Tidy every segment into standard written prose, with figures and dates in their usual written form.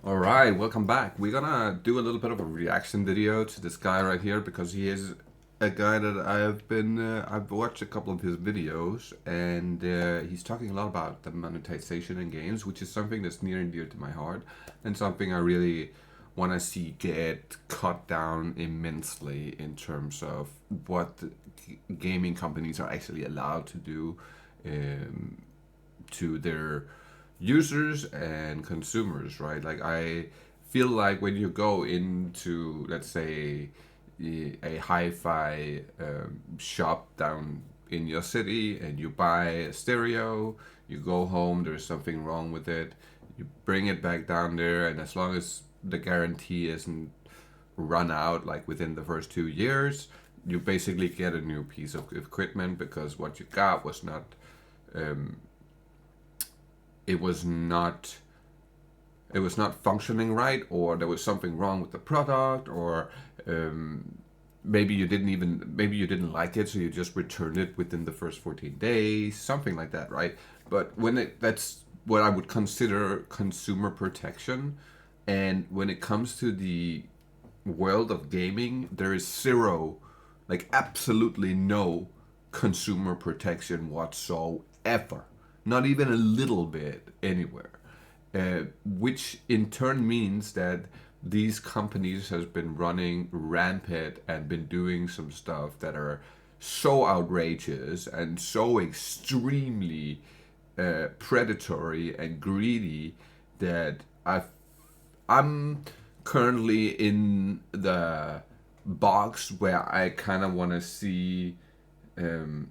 Alright, welcome back. We're gonna do a little bit of a reaction video to this guy right here because he is a guy that I've watched a couple of his videos, and he's talking a lot about the monetization in games, which is something that's near and dear to my heart and something I really want to see get cut down immensely in terms of what gaming companies are actually allowed to do um, to their users and consumers, right? Like I feel like when you go into, let's say, a hi-fi shop down in your city and you buy a stereo, you go home, there's something wrong with it, you bring it back down there, and as long as the guarantee isn't run out like within the first 2 years, you basically get a new piece of equipment because what you got was not um, it was not it was not functioning right, or there was something wrong with the product, or maybe you didn't like it, so you just returned it within the first 14 days, something like that, right? But that's what I would consider consumer protection. And when it comes to the world of gaming, there is zero, like absolutely no consumer protection whatsoever. Not even a little bit anywhere. Which in turn means that these companies has been running rampant and been doing some stuff that are so outrageous and so extremely predatory and greedy that I'm currently in the box where I kind of want to see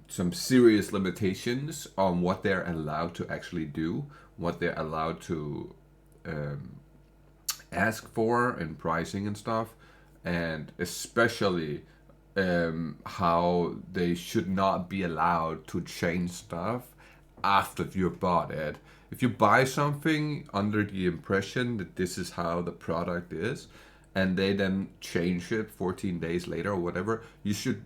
some serious limitations on what they're allowed to actually do, what they're allowed to um, ask for and pricing and stuff, and especially how they should not be allowed to change stuff after you've bought it. If you buy something under the impression that this is how the product is, and they then change it 14 days later or whatever, you should,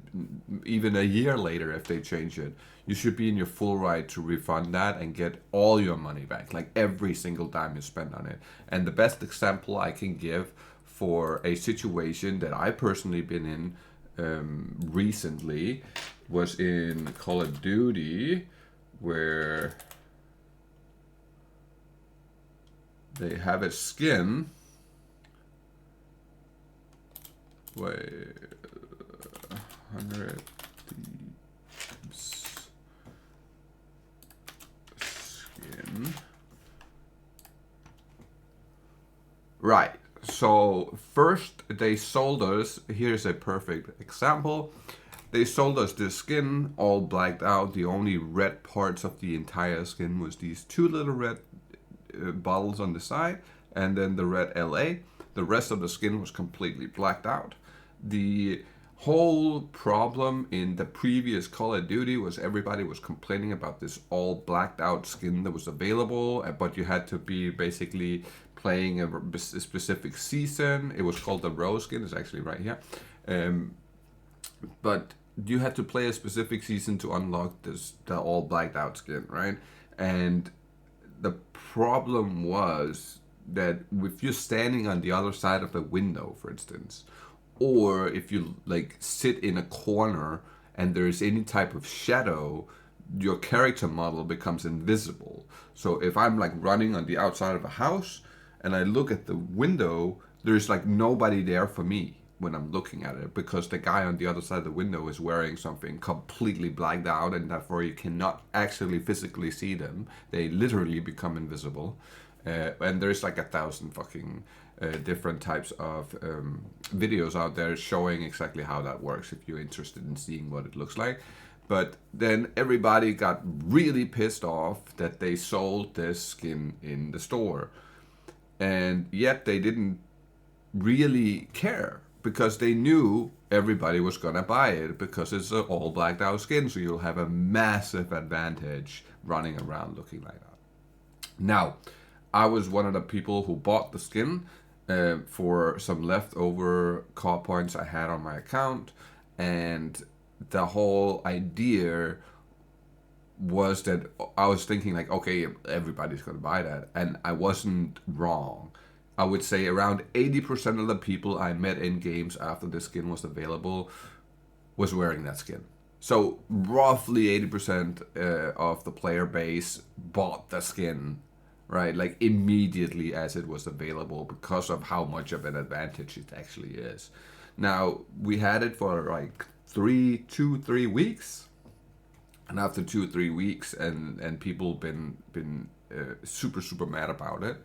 even a year later if they change it, you should be in your full right to refund that and get all your money back, like every single dime you spend on it. And the best example I can give for a situation that I personally been in recently was in Call of Duty, where they have a skin. Wait, 100 skin. Right. So first they sold us. Here's a perfect example. They sold us this skin all blacked out. The only red parts of the entire skin was these two little red bottles on the side, and then the red LA. The rest of the skin was completely blacked out. The whole problem in the previous Call of Duty was everybody was complaining about this all blacked out skin that was available, but you had to be basically playing a specific season. It was called the Rose skin. It's actually right here. But you had to play a specific season to unlock the all blacked out skin, right? And the problem was that if you're standing on the other side of a window, for instance, or if you like sit in a corner and there's any type of shadow, your character model becomes invisible. So if I'm like running on the outside of a house and I look at the window, there's like nobody there for me when I'm looking at it, because the guy on the other side of the window is wearing something completely blacked out, and therefore you cannot actually physically see them. They literally become invisible. And there's like 1,000 fucking different types of videos out there showing exactly how that works if you're interested in seeing what it looks like. But then everybody got really pissed off that they sold this skin in the store. And yet they didn't really care, because they knew everybody was gonna buy it because it's an all blacked out skin, so you'll have a massive advantage running around looking like that. Now, I was one of the people who bought the skin for some leftover car points I had on my account, and the whole idea was that I was thinking like, okay, everybody's gonna buy that, and I wasn't wrong. I would say around 80% of the people I met in games after the skin was available was wearing that skin. So roughly 80% of the player base bought the skin, right? Like immediately as it was available because of how much of an advantage it actually is. Now we had it for like 3 weeks, and after 2 or 3 weeks, and people been super mad about it.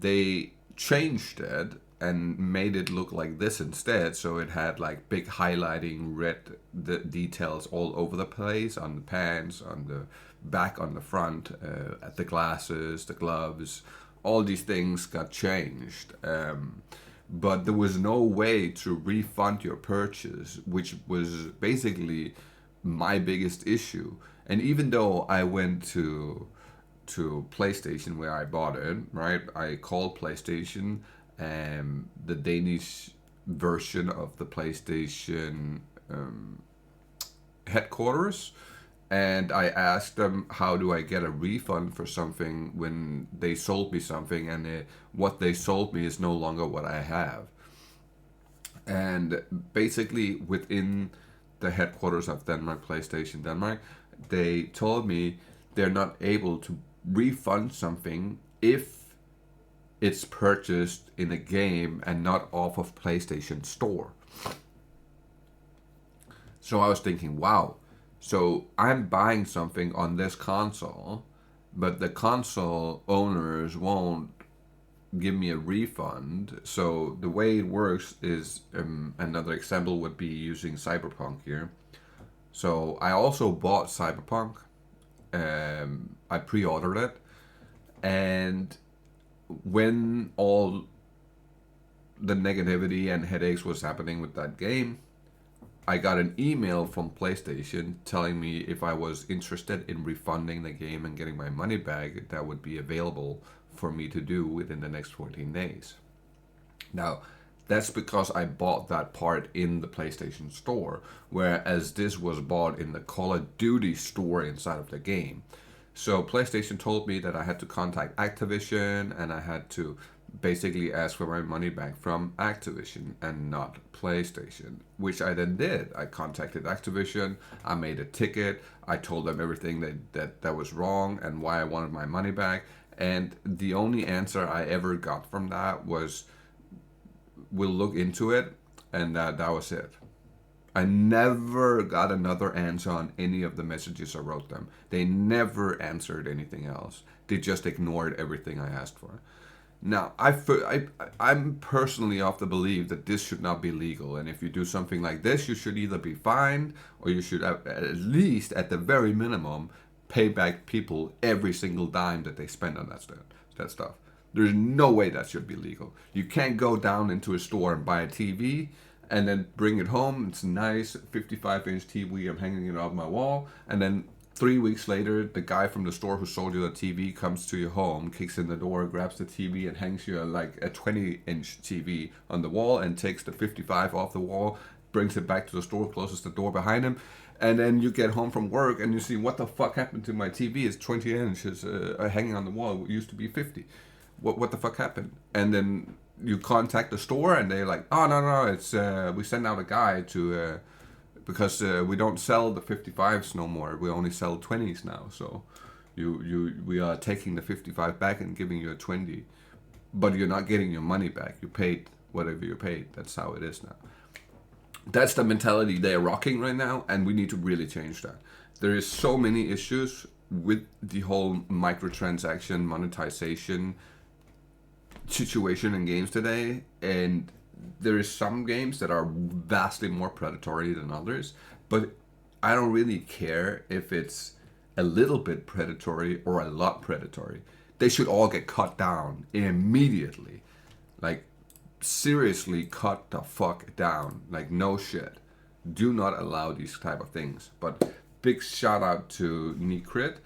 They changed it and made it look like this instead. So it had like big highlighting red details all over the place, on the pants, on the back, on the front, at the glasses, the gloves. All these things got changed. But there was no way to refund your purchase, which was basically my biggest issue. And even though I went to PlayStation where I bought it, right? I called PlayStation, the Danish version of the PlayStation headquarters, and I asked them, how do I get a refund for something when they sold me something, and what they sold me is no longer what I have. And basically within the headquarters of Denmark, PlayStation Denmark, they told me they're not able to refund something if it's purchased in a game and not off of PlayStation Store. So I was thinking, wow, so I'm buying something on this console, but the console owners won't give me a refund. So the way it works is, another example would be using Cyberpunk here. So I also bought Cyberpunk. I pre-ordered it, and when all the negativity and headaches was happening with that game, I got an email from PlayStation telling me if I was interested in refunding the game and getting my money back, that would be available for me to do within the next 14 days. Now, that's because I bought that part in the PlayStation Store, whereas this was bought in the Call of Duty store inside of the game. So PlayStation told me that I had to contact Activision, and I had to basically ask for my money back from Activision and not PlayStation, which I then did. I contacted Activision, I made a ticket, I told them everything that was wrong and why I wanted my money back, and the only answer I ever got from that was, we'll look into it, and that was it. I never got another answer on any of the messages I wrote them. They never answered anything else. They just ignored everything I asked for. Now, I'm personally of the belief that this should not be legal, and if you do something like this, you should either be fined, or you should at least, at the very minimum, pay back people every single dime that they spend on that stuff. There's no way that should be legal. You can't go down into a store and buy a TV and then bring it home. It's a nice 55-inch TV. I'm hanging it off my wall. And then 3 weeks later, the guy from the store who sold you the TV comes to your home, kicks in the door, grabs the TV, and hangs you like a 20-inch TV on the wall, and takes the 55 off the wall, brings it back to the store, closes the door behind him. And then you get home from work and you see, what the fuck happened to my TV? It's 20 inches hanging on the wall. It used to be 50. What the fuck happened? And then you contact the store and they're like, oh no, it's we send out a guy to because we don't sell the 55s no more. We only sell 20s now. So we are taking the 55 back and giving you a 20, but you're not getting your money back. You paid whatever you paid. That's how it is now. That's the mentality they're rocking right now, and we need to really change that. There is so many issues with the whole microtransaction monetization situation in games today, and there is some games that are vastly more predatory than others, but I don't really care if it's a little bit predatory or a lot predatory. They should all get cut down immediately. Like, seriously, cut the fuck down. Like, no shit. Do not allow these type of things. But big shout out to Necrit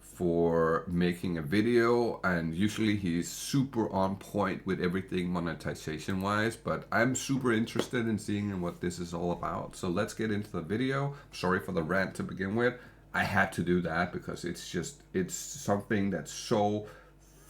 for making a video, and usually he's super on point with everything monetization wise, but I'm super interested in seeing what this is all about. So let's get into the video. Sorry for the rant to begin with. I had to do that because it's something that's so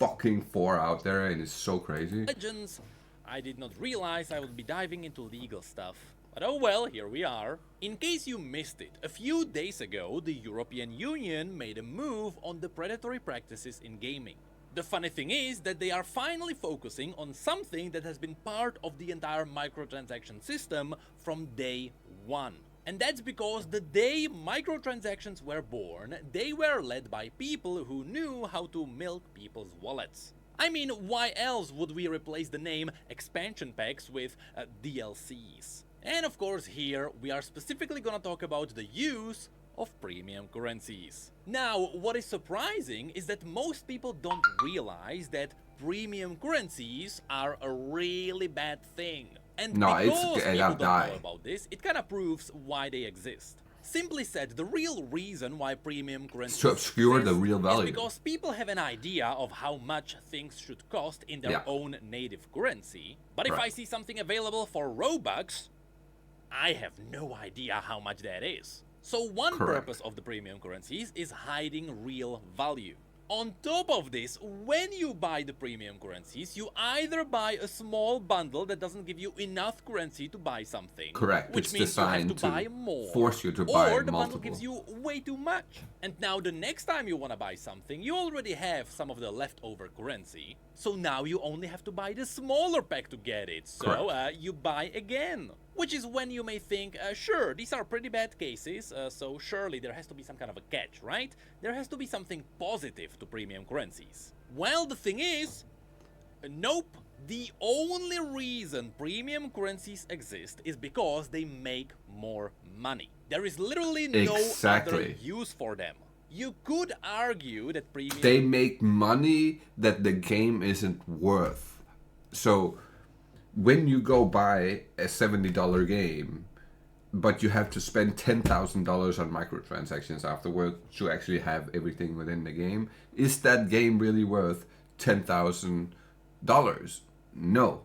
fucking 4 out there, and it's so crazy. Legends. I did not realize I would be diving into legal stuff. But oh well, here we are. In case you missed it, a few days ago the European Union made a move on the predatory practices in gaming. The funny thing is that they are finally focusing on something that has been part of the entire microtransaction system from day one. And that's because the day microtransactions were born, they were led by people who knew how to milk people's wallets. I mean, why else would we replace the name expansion packs with DLCs? And of course here we are specifically gonna talk about the use of premium currencies. Now, what is surprising is that most people don't realize that premium currencies are a really bad thing. And because people don't know about this, it kind of proves why they exist. Simply said, the real reason why premium currencies to obscure the real value is because people have an idea of how much things should cost in their own native currency. But if I see something available for Robux, I have no idea how much that is. So one purpose of the premium currencies is hiding real value. On top of this, when you buy the premium currencies, you either buy a small bundle that doesn't give you enough currency to buy something, which means you have to buy more, force you to buy or the bundle gives you way too much. And now the next time you want to buy something, you already have some of the leftover currency, so now you only have to buy the smaller pack to get it, so you buy again. Which is when you may think, sure, these are pretty bad cases, so surely there has to be some kind of a catch, right? There has to be something positive to premium currencies. Well, the thing is, nope. The only reason premium currencies exist is because they make more money. There is literally no other use for them. You could argue that they make money that the game isn't worth. So when you go buy a $70 game, but you have to spend $10,000 on microtransactions afterwards to actually have everything within the game, is that game really worth $10,000? No.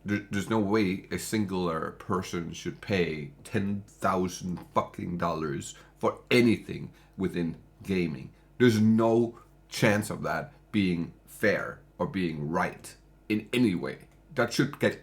There's no way a singular person should pay $10,000 fucking dollars for anything within gaming. There's no chance of that being fair or being right in any way. That should get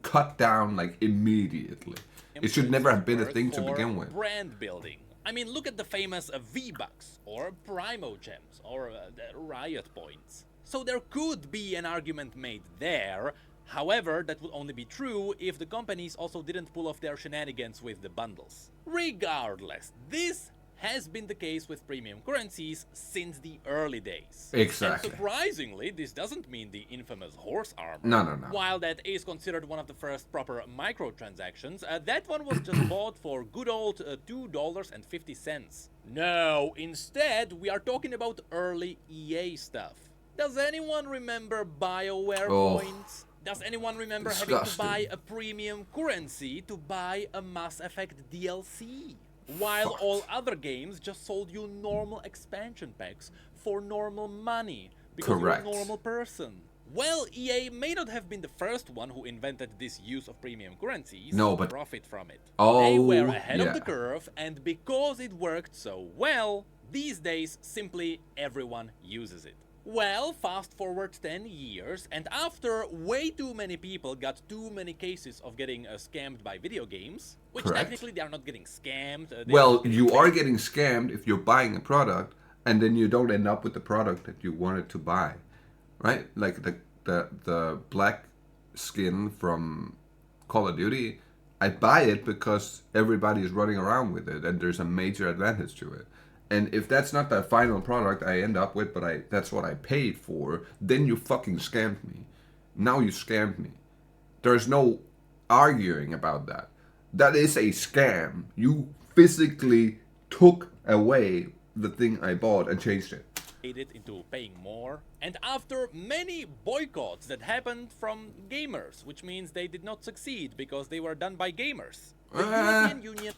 cut down like immediately. It should never have been a thing to begin with. Brand building. I mean, look at the famous V-Bucks or Primo Gems or Riot Points. So there could be an argument made there. However, that would only be true if the companies also didn't pull off their shenanigans with the bundles. Regardless, this has been the case with premium currencies since the early days. Exactly. And surprisingly, this doesn't mean the infamous horse armor. No. While that is considered one of the first proper microtransactions, that one was just bought for good old $2.50. No, instead, we are talking about early EA stuff. Does anyone remember BioWare points? Does anyone remember having to buy a premium currency to buy a Mass Effect DLC? While all other games just sold you normal expansion packs for normal money because you're a normal person. Well, EA may not have been the first one who invented this use of premium currencies, but profit from it. They were ahead of the curve, and because it worked so well, these days simply everyone uses it. Well, fast forward 10 years, and after way too many people got too many cases of getting scammed by video games, which technically they are not getting scammed. Well, you are getting scammed if you're buying a product and then you don't end up with the product that you wanted to buy, right? Like the black skin from Call of Duty, I buy it because everybody is running around with it and there's a major advantage to it. And if that's not the final product I end up with, but that's what I paid for, then you fucking scammed me. Now you scammed me. There's no arguing about that. That is a scam. You physically took away the thing I bought and changed it. Into paying more. And after many boycotts that happened from gamers, which means they did not succeed because they were done by gamers. The European Union...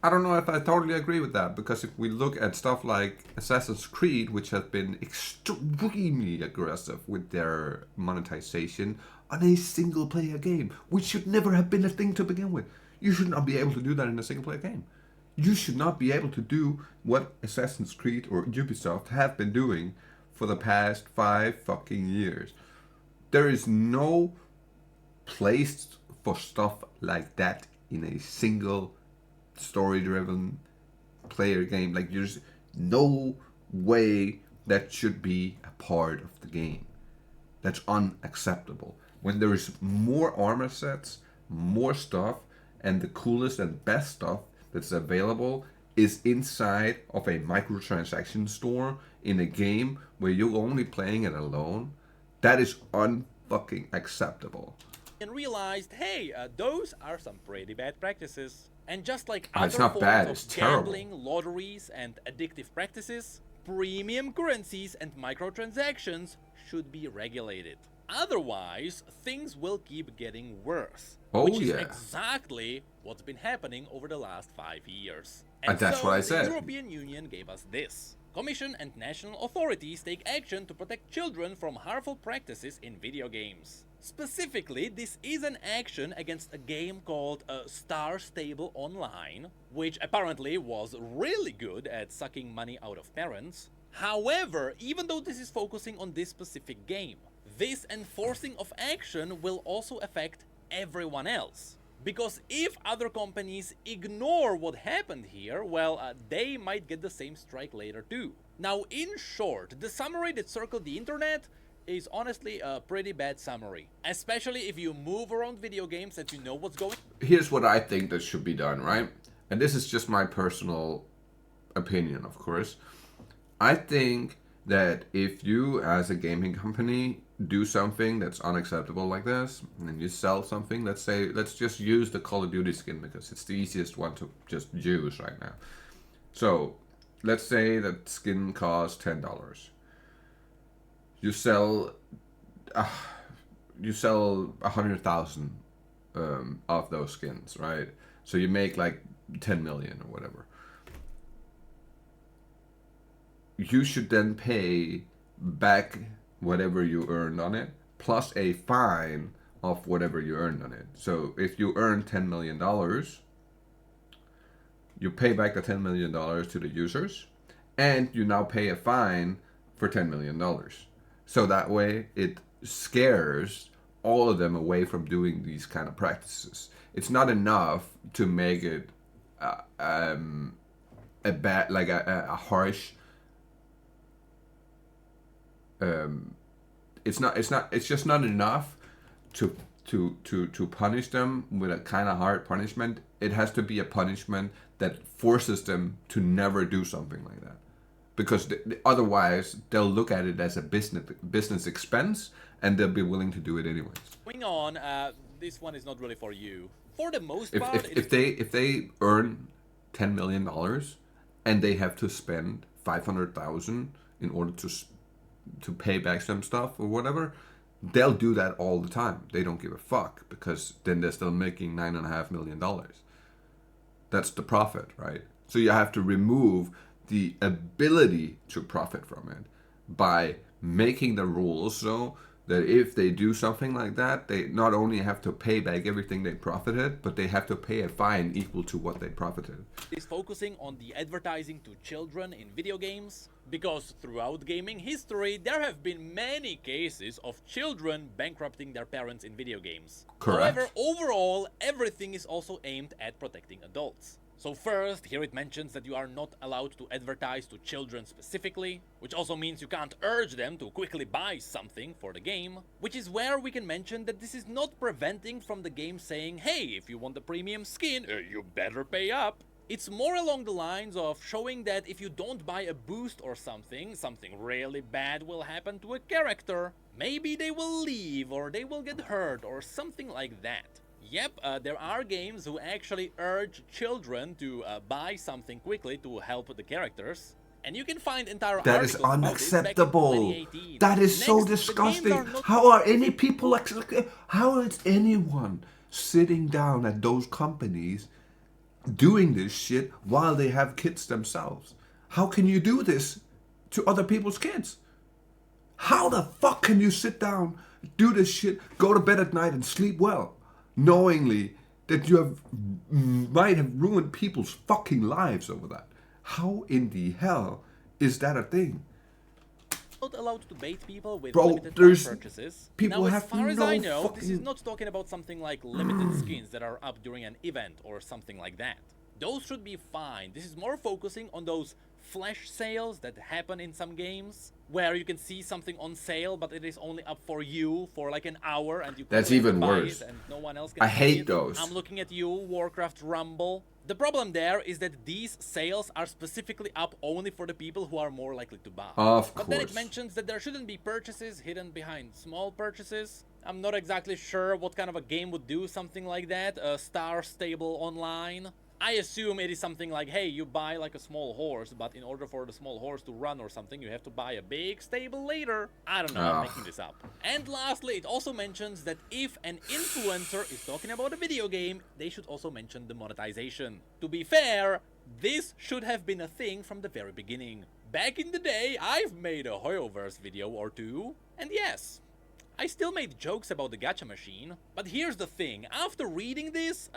I don't know if I totally agree with that, because if we look at stuff like Assassin's Creed, which has been extremely aggressive with their monetization on a single-player game, which should never have been a thing to begin with. You should not be able to do that in a single-player game. You should not be able to do what Assassin's Creed or Ubisoft have been doing for the past 5 fucking years. There is no place for stuff like that in a single story-driven player game. Like, there's no way that should be a part of the game. That's unacceptable. When there is more armor sets, more stuff, and the coolest and best stuff that's available is inside of a microtransaction store in a game where you're only playing it alone, that is unfucking acceptable. And realized, hey, those are some pretty bad practices. And just like It's other not bad, forms it's of terrible. gambling, lotteries, and addictive practices, premium currencies and microtransactions should be regulated. Otherwise, things will keep getting worse. Oh, which is yeah. exactly what's been happening over the last 5 years. And that's so what I said. The European Union gave us this. Commission and national authorities take action to protect children from harmful practices in video games. Specifically, this is an action against a game called Star Stable Online, which apparently was really good at sucking money out of parents. However, even though this is focusing on this specific game, this enforcing of action will also affect everyone else. Because if other companies ignore what happened here, well, they might get the same strike later too. Now, in short, the summary that circled the internet is honestly a pretty bad summary. Especially if you move around video games and you know what's going on. Here's what I think that should be done, right? And this is just my personal opinion, of course. I think that if you, as a gaming company, do something that's unacceptable like this, and you sell something, let's just use the Call of Duty skin because it's the easiest one to just use right now. So, let's say that skin costs $10. You sell 100,000 of those skins, right? So you make like 10 million or whatever. You should then pay back whatever you earned on it, plus a fine of whatever you earned on it. So if you earn $10 million, you pay back the $10 million to the users, and you now pay a fine for $10 million. So that way it scares all of them away from doing these kind of practices. It's not enough to make it a bad, like a harsh. It's just not enough to punish them with a kind of hard punishment. It has to be a punishment that forces them to never do something like that, because otherwise they'll look at it as a business expense and they'll be willing to do it anyways. Going on, this one is not really for you. For the most part, If they earn $10 million and they have to spend 500,000 in order to pay back some stuff or whatever, they'll do that all the time. They don't give a fuck, because then they're still making $9.5 million. That's the profit, right? So you have to remove the ability to profit from it by making the rules so that if they do something like that, they not only have to pay back everything they profited, but they have to pay a fine equal to what they profited. is focusing on the advertising to children in video games, because throughout gaming history there have been many cases of children bankrupting their parents in video games. Correct. However, overall, everything is also aimed at protecting adults. So first, here it mentions that you are not allowed to advertise to children specifically, which also means you can't urge them to quickly buy something for the game, which is where we can mention that this is not preventing from the game saying, hey, if you want the premium skin, you better pay up. It's more along the lines of showing that if you don't buy a boost or something really bad will happen to a character. Maybe they will leave, or they will get hurt, or something like that. Yep, there are games who actually urge children to buy something quickly to help the characters. And you can find entire That is articles about this back in unacceptable. 2018. That is so Next, the disgusting. games are not- How are any people, how is anyone sitting down at those companies doing this shit while they have kids themselves? How can you do this to other people's kids? How the fuck can you sit down, do this shit, go to bed at night and sleep well, knowingly that you might have ruined people's fucking lives over that? How in the hell is that a thing? not allowed to bait people with Bro, limited there's- time purchases. people now, as have far as no I know, this is fucking- not talking about something like limited skins that are up during an event or something like that. Those should be fine. This is more focusing on those flash sales that happen in some games, where you can see something on sale, but it is only up for you for like an hour, and you That's only have to even buy worse. it and no one else can I see hate it. those. I'm looking at you, Warcraft Rumble. The problem there is that these sales are specifically up only for the people who are more likely to buy. Of But then it course. mentions that there shouldn't be purchases hidden behind small purchases. I'm not exactly sure what kind of a game would do something like that, a star stable online. I assume it is something like, hey, you buy like a small horse, but in order for the small horse to run or something, you have to buy a big stable later. I don't know, I'm making this up. And lastly, it also mentions that if an influencer is talking about a video game, they should also mention the monetization. To be fair, this should have been a thing from the very beginning. Back in the day, I've made a Hoyoverse video or two, and yes, I still made jokes about the gacha machine, but here's the thing, after reading this,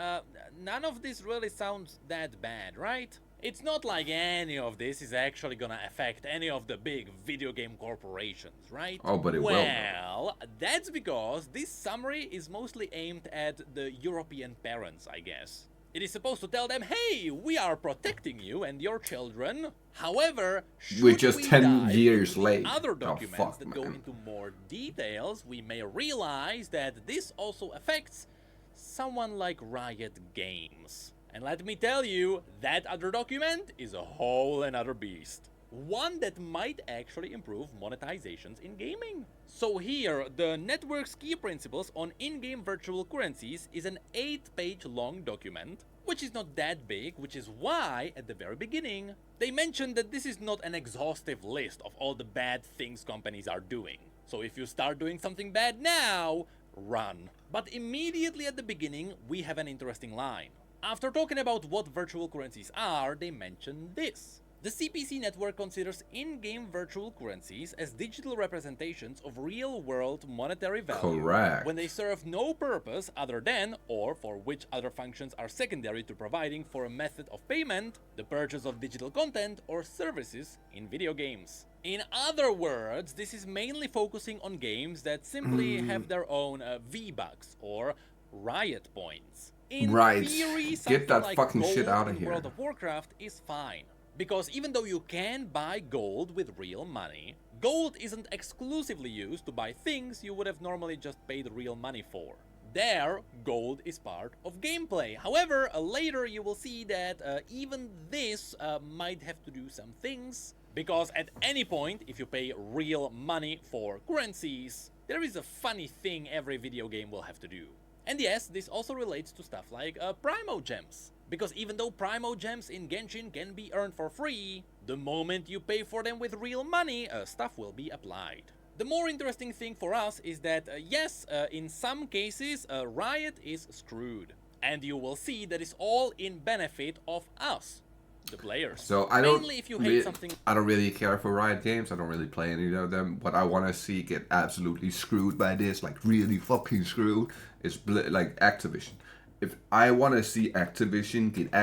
none of this really sounds that bad, right? It's not like any of this is actually gonna affect any of the big video game corporations, right? Oh, but it will. Well, that's because this summary is mostly aimed at the European parents, I guess. It is supposed to tell them, hey, we are protecting you and your children. However, We're should just we 10 dive years into the late. other Oh, documents fuck, that go man. into more details, we may realize that this also affects someone like Riot Games. And let me tell you, that other document is a whole another beast. One that might actually improve monetizations in gaming. So here, the network's key principles on in-game virtual currencies is an 8-page long document, which is not that big, which is why, at the very beginning, they mentioned that this is not an exhaustive list of all the bad things companies are doing. So if you start doing something bad now, run. But immediately at the beginning, we have an interesting line. After talking about what virtual currencies are, they mention this. The CPC network considers in-game virtual currencies as digital representations of real-world monetary value Correct. when they serve no purpose other than, or for which other functions are secondary to providing for a method of payment, the purchase of digital content or services in video games. In other words, this is mainly focusing on games that simply have their own V-Bucks or Riot points. In Right. theory, Get something that like fucking shit gold outta in here. World of Warcraft is fine. Because even though you can buy gold with real money, gold isn't exclusively used to buy things you would have normally just paid real money for. There, gold is part of gameplay. However, later you will see that even this might have to do some things. Because at any point, if you pay real money for currencies, there is a funny thing every video game will have to do. And yes, this also relates to stuff like Primo Gems. Because even though Primo Gems in Genshin can be earned for free, the moment you pay for them with real money, stuff will be applied. The more interesting thing for us is that, yes, in some cases, Riot is screwed. And you will see that it's all in benefit of us, the players. So I don't. Mainly if you hate something. I don't really care for Riot Games. I don't really play any of them. What I want to see get absolutely screwed by this, like really fucking screwed, is like Activision. If I want to see Activision get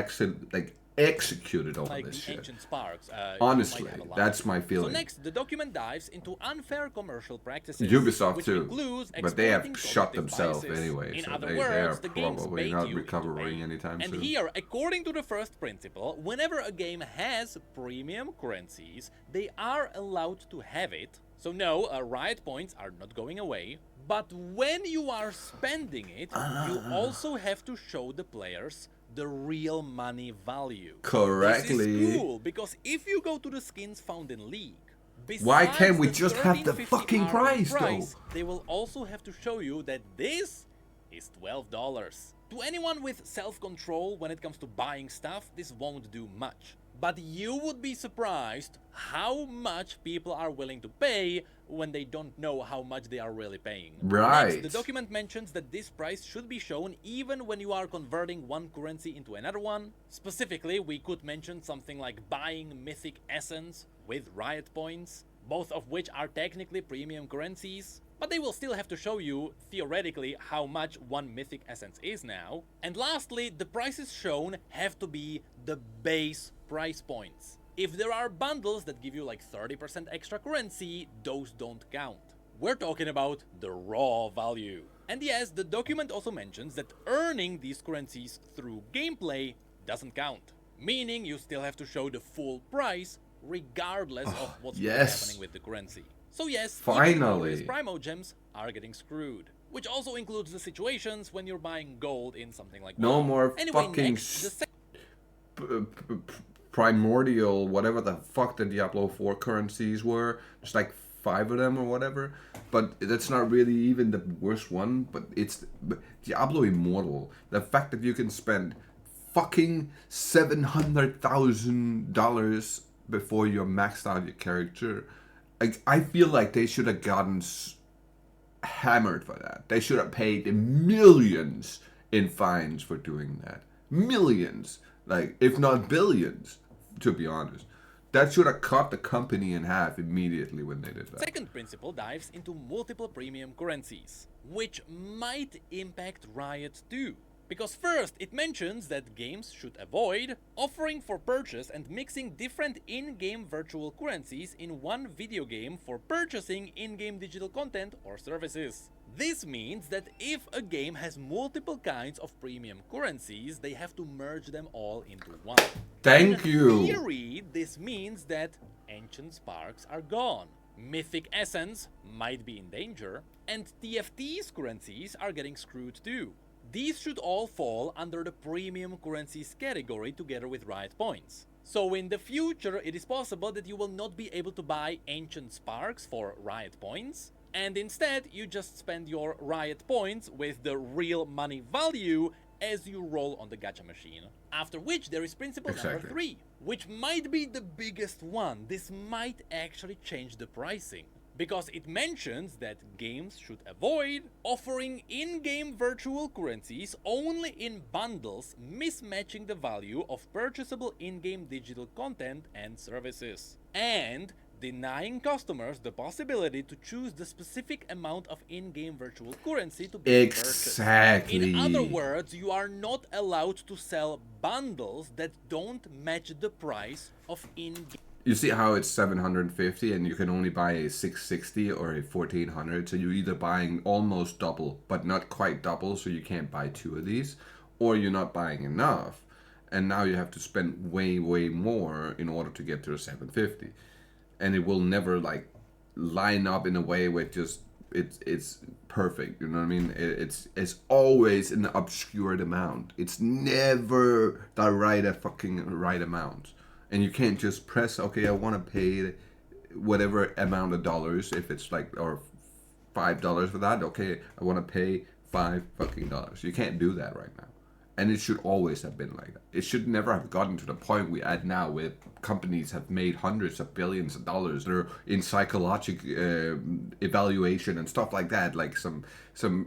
executed over Like this the shit. ancient sparks. Honestly, have a lot. that's my So feeling. next, the document dives into unfair commercial practices. Ubisoft which too, includes but they have exploiting shut cognitive themselves biases. anyway, In so other they words, are the games probably bait not you into recovering paying. anytime And soon. here, according to the first principle, whenever a game has premium currencies, they are allowed to have it. So no, Riot points are not going away. But when you are spending it, you also have to show the players the real money value. Correctly. This is cool, because if you go to the skins found in League, Why besides can't we the just have the 13.50 fucking RP price, though? they will also have to show you that this is $12. To anyone with self-control when it comes to buying stuff, this won't do much. But you would be surprised how much people are willing to pay when they don't know how much they are really paying. Right. Next, the document mentions that this price should be shown even when you are converting one currency into another one. Specifically, we could mention something like buying Mythic Essence with Riot points, both of which are technically premium currencies. But they will still have to show you, theoretically, how much one Mythic Essence is now. And lastly, the prices shown have to be the base price points. If there are bundles that give you like 30% extra currency, those don't count. We're talking about the raw value. And yes, the document also mentions that earning these currencies through gameplay doesn't count, meaning you still have to show the full price regardless of what's really happening with the currency. So yes, even glorious Primo gems are getting screwed. Which also includes the situations when you're buying gold in something like no WoW. more Anyway, fucking next, primordial, whatever the fuck the Diablo 4 currencies were. There's like 5 of them or whatever. But that's not really even the worst one. But it's Diablo Immortal. The fact that you can spend fucking $700,000 before you're maxed out your character. I feel like they should have gotten hammered for that. They should have paid millions in fines for doing that. Millions. Like, if not billions, to be honest. That should have cut the company in half immediately when they did that. Second principle dives into multiple premium currencies, which might impact Riot too. Because first, it mentions that games should avoid offering for purchase and mixing different in-game virtual currencies in one video game for purchasing in-game digital content or services. This means that if a game has multiple kinds of premium currencies, they have to merge them all into one. Thank you. In theory, this means that Ancient Sparks are gone, Mythic Essence might be in danger, and TFT's currencies are getting screwed too. These should all fall under the premium currencies category together with Riot Points. So in the future, it is possible that you will not be able to buy Ancient Sparks for Riot Points, and instead you just spend your Riot Points with the real money value as you roll on the gacha machine. After which there is principle number 3, which might be the biggest one. This might actually change the pricing, because it mentions that games should avoid offering in-game virtual currencies only in bundles, mismatching the value of purchasable in-game digital content and services, and denying customers the possibility to choose the specific amount of in-game virtual currency to be purchased. In other words, you are not allowed to sell bundles that don't match the price of in-game. You see how it's 750 and you can only buy a 660 or a 1400, so you're either buying almost double but not quite double, so you can't buy 2 of these, or you're not buying enough and now you have to spend way more in order to get to the 750, and it will never like line up in a way where it's perfect, you know what I mean? It's always an obscured amount. It's never the right amount. And you can't just press, okay, I want to pay whatever amount of dollars, if it's like, or $5 for that, okay, I want to pay $5 You can't do that right now. And it should always have been like that. It should never have gotten to the point we're at now where companies have made hundreds of billions of dollars. They're in psychological evaluation and stuff like that, like some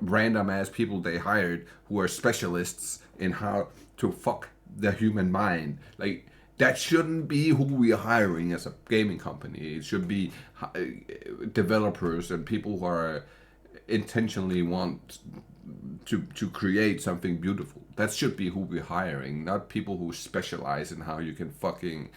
random ass people they hired who are specialists in how to fuck the human mind. Like, that shouldn't be who we're hiring as a gaming company. It should be developers and people who are intentionally want to create something beautiful. That should be who we're hiring, not people who specialize in how you can fucking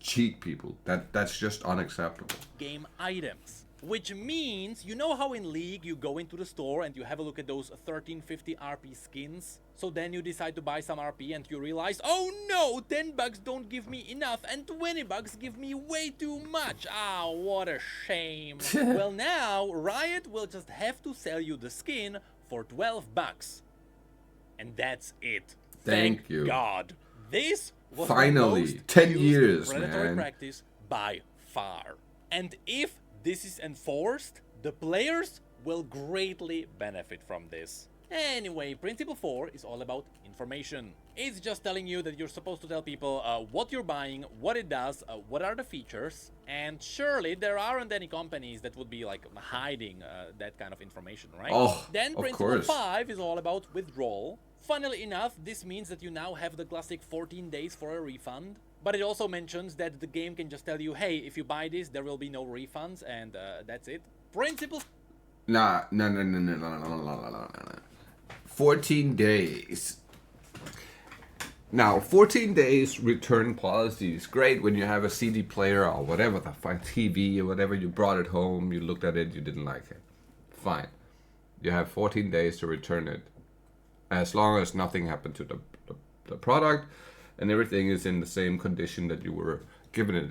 cheat people. That's just unacceptable. Game items. Which means, you know how in League you go into the store and you have a look at those 1350 RP skins? So then you decide to buy some RP and you realize, oh no, $10 don't give me enough and $20 give me way too much. Ah, what a shame. Well, now Riot will just have to sell you the skin for $12. And that's it. Thank you. God. This was finally the most 10 used years, predatory man. practice by far. And if this is enforced, the players will greatly benefit from this. Anyway, Principle 4 is all about information. It's just telling you that you're supposed to tell people what you're buying, what it does, what are the features, and surely there aren't any companies that would be like hiding that kind of information, right? Oh, Then of Principle course. 5 is all about withdrawal. Funnily enough, this means that you now have the classic 14 days for a refund. But it also mentions that the game can just tell you, hey, if you buy this, there will be no refunds, and that's it. Principle... No. 14 days. Now, 14 days return policy is great when you have a CD player or whatever the fuck, TV or whatever, you brought it home, you looked at it, you didn't like it. Fine. You have 14 days to return it. As long as nothing happened to the product and everything is in the same condition that you were given it.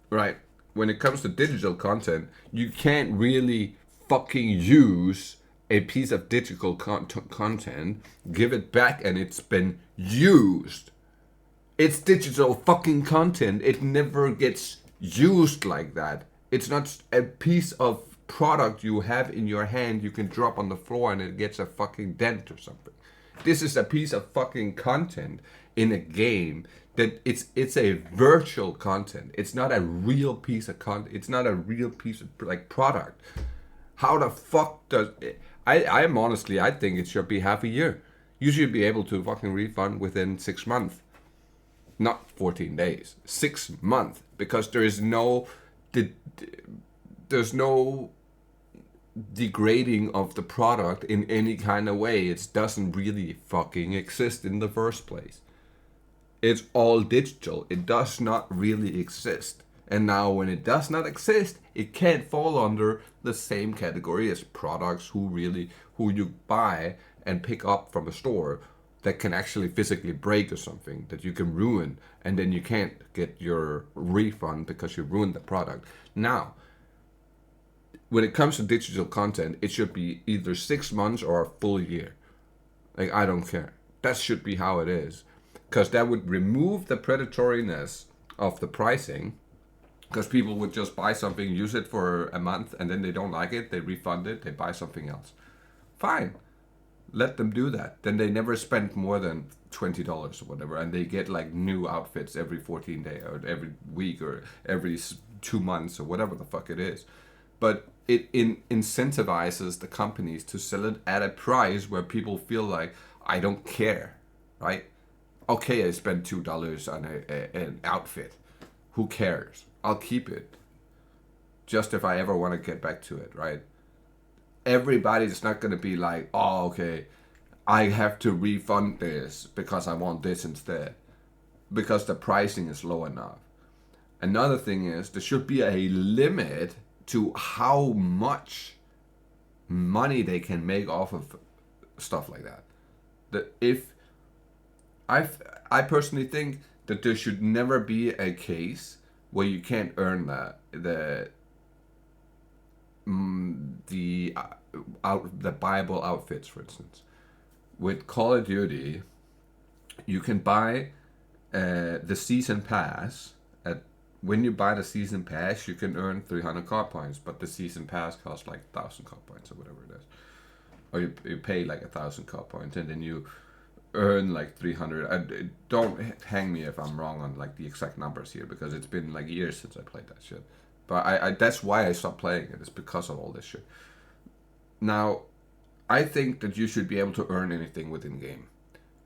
Right. When it comes to digital content, you can't really fucking use a piece of digital content, give it back, and it's been used. It's digital fucking content. It never gets used like that. It's not a piece of product you have in your hand you can drop on the floor and it gets a fucking dent or something. This is a piece of fucking content in a game that it's a virtual content. It's not a real piece of content. It's not a real piece of like product. How the fuck does it? I'm honestly, I think it should be half a year. You should be able to fucking refund within 6 months. Not 14 days. 6 months. Because there's no degrading of the product in any kind of way. It doesn't really fucking exist in the first place. It's all digital. It does not really exist. And now when it does not exist, it can't fall under the same category as products who you buy and pick up from a store that can actually physically break or something that you can ruin, and then you can't get your refund because you ruined the product. Now, when it comes to digital content, it should be either 6 months or a full year. Like, I don't care. That should be how it is. Because that would remove the predatoriness of the pricing. Because people would just buy something, use it for a month, and then they don't like it, they refund it, they buy something else. Fine. Let them do that. Then they never spend more than $20 or whatever, and they get like new outfits every 14 days or every week or every 2 months or whatever the fuck it is. But it incentivizes the companies to sell it at a price where people feel like, I don't care, right? Okay, I spent $2 on an outfit. Who cares? I'll keep it. Just if I ever want to get back to it, right? Everybody's not going to be like, oh, okay, I have to refund this because I want this instead. Because the pricing is low enough. Another thing is, there should be a limit to how much money they can make off of stuff like that. That if I personally think that there should never be a case where you can't earn the buyable outfits, for instance. With Call of Duty, you can buy the season pass. When you buy the season pass, you can earn 300 card points, but the season pass costs like 1,000 card points or whatever it is. Or you pay like 1,000 card points, and then you earn like 300. Don't hang me if I'm wrong on like the exact numbers here, because it's been like years since I played that shit. But I that's why I stopped playing it. It's because of all this shit. Now, I think that you should be able to earn anything within game.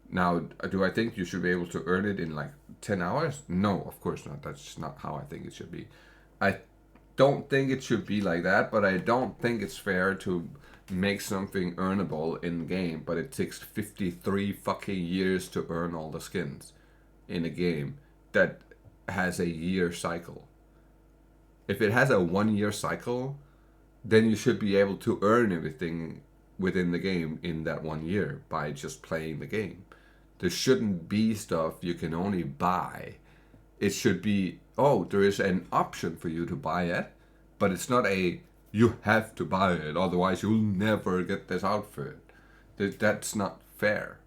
Now, do I think you should be able to earn it in like 10 hours? No, of course not. That's not how I think it should be. I don't think it should be like that, but I don't think it's fair to make something earnable in game, but it takes 53 fucking years to earn all the skins in a game that has a year cycle. If it has a 1 year cycle, then you should be able to earn everything within the game in that 1 year by just playing the game. There shouldn't be stuff you can only buy. It should be, oh, there is an option for you to buy it, but it's not a you have to buy it, otherwise you'll never get this outfit. That's not fair.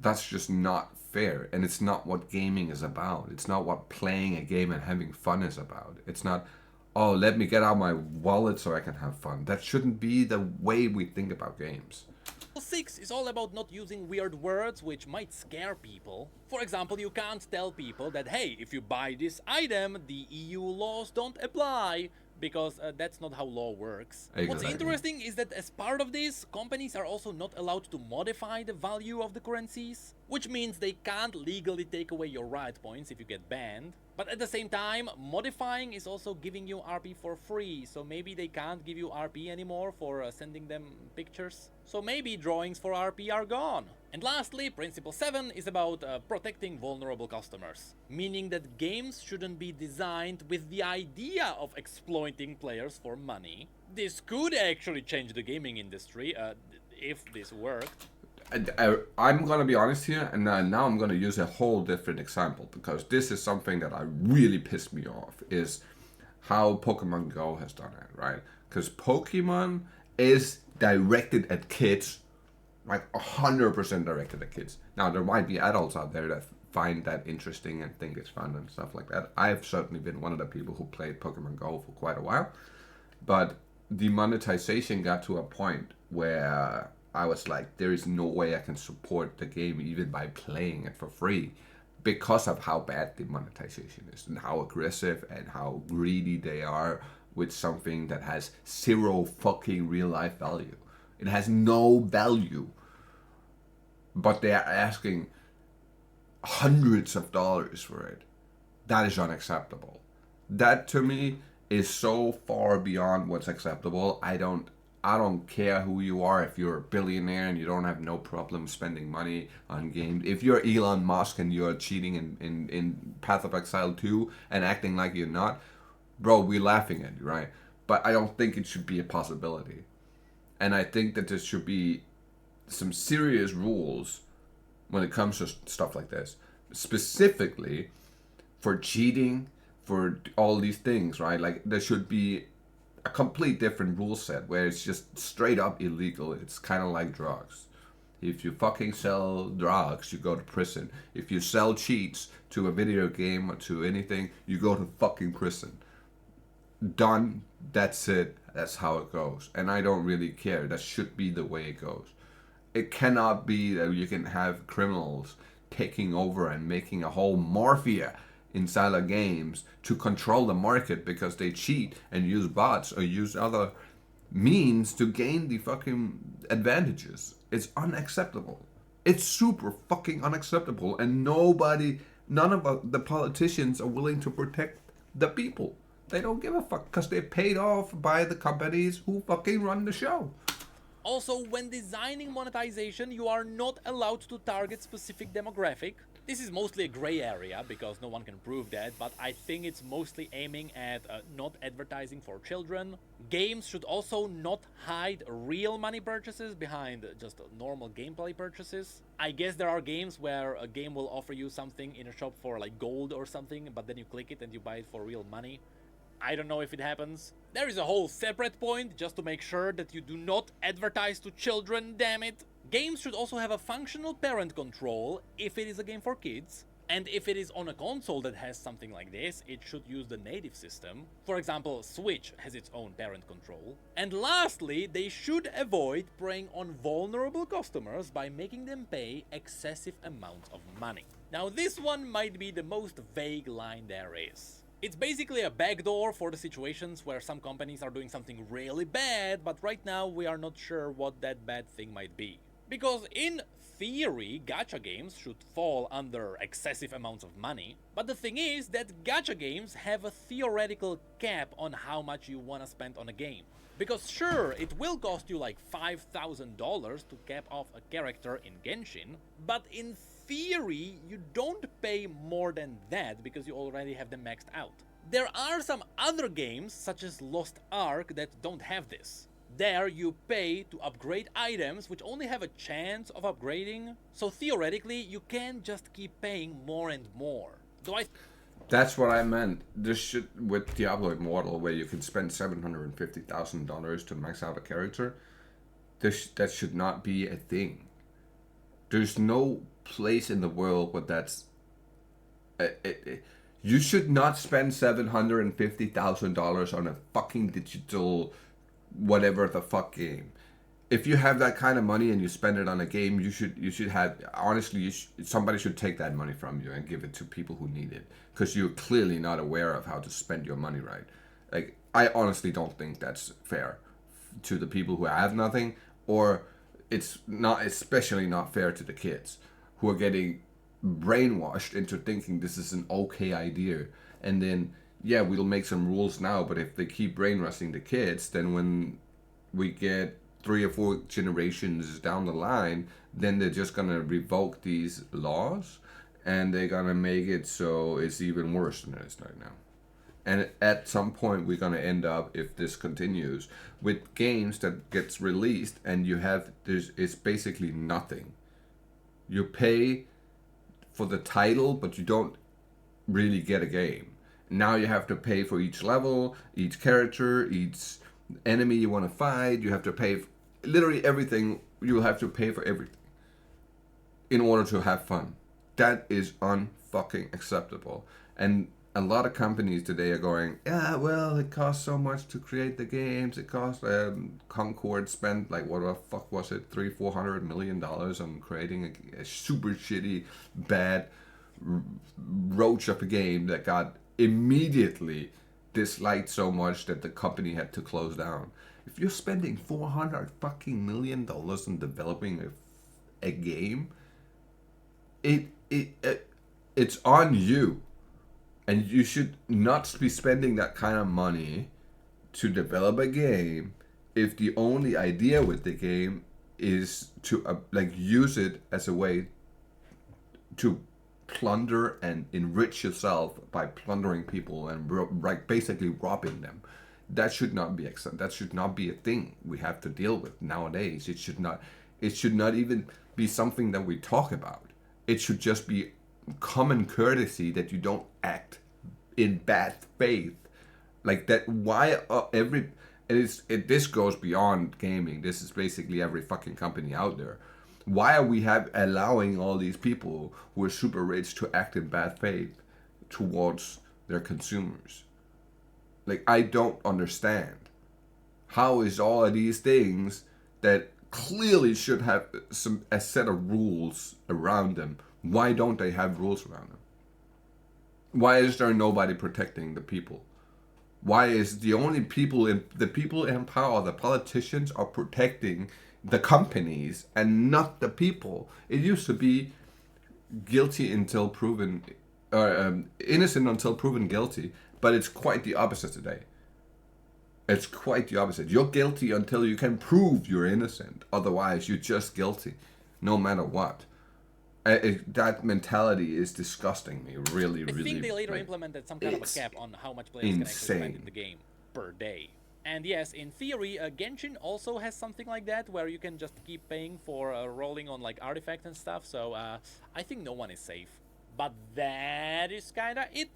That's just not fair. And it's not what gaming is about. It's not what playing a game and having fun is about. It's not, oh, let me get out my wallet so I can have fun. That shouldn't be the way we think about games. 6 is all about not using weird words which might scare people. For example, you can't tell people that, hey, if you buy this item, the EU laws don't apply, because that's not how law works. Exactly. What's interesting is that as part of this, companies are also not allowed to modify the value of the currencies. which means they can't legally take away your riot points if you get banned. But at the same time, modifying is also giving you RP for free, so maybe they can't give you RP anymore for sending them pictures. So maybe drawings for RP are gone. And lastly, Principle 7 is about protecting vulnerable customers, meaning that games shouldn't be designed with the idea of exploiting players for money. This could actually change the gaming industry, if this worked. I'm gonna be honest here, and now I'm gonna use a whole different example because this is something that I really pissed me off. Is how Pokemon Go has done it, right? Because Pokemon is directed at kids, like 100% directed at kids. Now there might be adults out there that find that interesting and think it's fun and stuff like that. I've certainly been one of the people who played Pokemon Go for quite a while, but the monetization got to a point where I was like, there is no way I can support the game even by playing it for free because of how bad the monetization is and how aggressive and how greedy they are with something that has zero fucking real life value. It has no value, but they are asking hundreds of dollars for it. That is unacceptable. That to me is so far beyond what's acceptable. I don't care who you are. If you're a billionaire and you don't have no problem spending money on games, if you're Elon Musk and you're cheating in Path of Exile 2 and acting like you're not, bro, we're laughing at you, right? But I don't think it should be a possibility. And I think that there should be some serious rules when it comes to stuff like this, specifically for cheating, for all these things, right? Like there should be a complete different rule set where it's just straight up illegal. It's kind of like drugs. If you fucking sell drugs, you go to prison. If you sell cheats to a video game or to anything, you go to fucking prison. Done. That's it. That's how it goes. And I don't really care. That should be the way it goes. It cannot be that you can have criminals taking over and making a whole mafia inside of games to control the market because they cheat and use bots or use other means to gain the fucking advantages. It's unacceptable. It's super fucking unacceptable, and none of the politicians are willing to protect the people. They don't give a fuck because they're paid off by the companies who fucking run the show. Also, when designing monetization, you are not allowed to target specific demographic. This is mostly a gray area because no one can prove that, but I think it's mostly aiming at not advertising for children. Games should also not hide real money purchases behind just normal gameplay purchases. I guess there are games where a game will offer you something in a shop for like gold or something, but then you click it and you buy it for real money. I don't know if it happens. There is a whole separate point just to make sure that you do not advertise to children, damn it. Games should also have a functional parent control if it is a game for kids. And if it is on a console that has something like this, it should use the native system. For example, Switch has its own parent control. And lastly, they should avoid preying on vulnerable customers by making them pay excessive amounts of money. Now this one might be the most vague line there is. It's basically a backdoor for the situations where some companies are doing something really bad, but right now we are not sure what that bad thing might be. Because in theory, gacha games should fall under excessive amounts of money, but the thing is that gacha games have a theoretical cap on how much you want to spend on a game. Because sure, it will cost you like $5,000 to cap off a character in Genshin, but in theory, you don't pay more than that because you already have them maxed out. There are some other games, such as Lost Ark, that don't have this. There you pay to upgrade items which only have a chance of upgrading, so theoretically you can just keep paying more and more. That's what I meant. This should, with Diablo Immortal, where you can spend $750,000 to max out a character, that should not be a thing. There's no place in the world where that's... you should not spend $750,000 on a fucking digital whatever the fuck game. If you have that kind of money and you spend it on a game, you should have, honestly, somebody should take that money from you and give it to people who need it, because you're clearly not aware of how to spend your money right. Like, I honestly don't think that's fair to the people who have nothing, or it's not, especially not fair to the kids who are getting brainwashed into thinking this is an okay idea. And then, yeah, we'll make some rules now, but if they keep brainwashing the kids, then when we get 3 or 4 generations down the line, then they're just gonna revoke these laws and they're gonna make it so it's even worse than it is right now. And at some point, we're gonna end up, if this continues, with games that gets released and you have it's basically nothing. You pay for the title, but you don't really get a game. Now you have to pay for each level, each character, each enemy you want to fight. You have to pay for literally everything. You'll have to pay for everything in order to have fun. That is unfucking acceptable. And a lot of companies today are going, yeah, well, it costs so much to create the games. It costs, Concord spent like, what the fuck was it, $300-400 million on creating a super shitty, bad roach of a game that got immediately disliked so much that the company had to close down. If you're spending $400 fucking million on developing a game, it's on you. And you should not be spending that kind of money to develop a game if the only idea with the game is to use it as a way to plunder and enrich yourself by plundering people and basically robbing them. That should not be that should not be a thing we have to deal with nowadays. It should not even be something that we talk about. It should just be common courtesy that you don't act in bad faith like that. Why this goes beyond gaming. This is basically every fucking company out there. Why are we allowing all these people who are super rich to act in bad faith towards their consumers? Like, I don't understand. How is all of these things that clearly should have a set of rules around them, why don't they have rules around them? Why is there nobody protecting the people? Why is the only people the people in power, the politicians, are protecting the companies and not the people? It used to be guilty until proven, innocent until proven guilty, but it's quite the opposite today. It's quite the opposite. You're guilty until you can prove you're innocent. Otherwise, you're just guilty, no matter what. That mentality is disgusting me. Really. I think they later implemented some kind of a cap on how much players can actually spend in the game per day. And yes, in theory, Genshin also has something like that, where you can just keep paying for rolling on like artifacts and stuff. So I think no one is safe. But that is kinda it.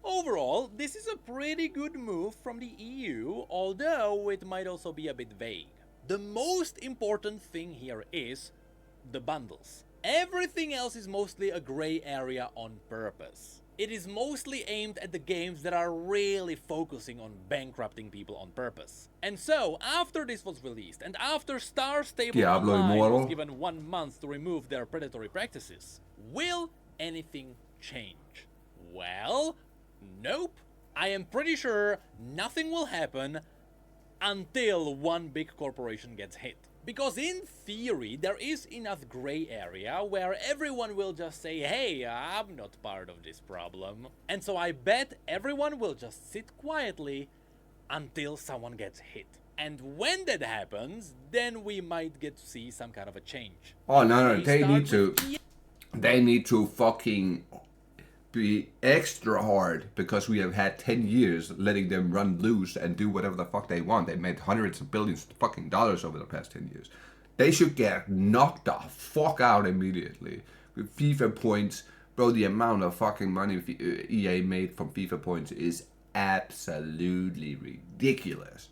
Overall, this is a pretty good move from the EU, although it might also be a bit vague. The most important thing here is the bundles. Everything else is mostly a gray area on purpose. It is mostly aimed at the games that are really focusing on bankrupting people on purpose. And so, after this was released, and after Star Stable Online was given 1 month to remove their predatory practices, will anything change? Well, nope. I am pretty sure nothing will happen until one big corporation gets hit. Because in theory, there is enough gray area where everyone will just say, hey, I'm not part of this problem. And so I bet everyone will just sit quietly until someone gets hit. And when that happens, then we might get to see some kind of a change. Oh, no, they need to fucking be extra hard, because we have had 10 years letting them run loose and do whatever the fuck they want. They made hundreds of billions of fucking dollars over the past 10 years. They should get knocked the fuck out immediately. With FIFA points, bro, the amount of fucking money EA made from FIFA points is absolutely ridiculous.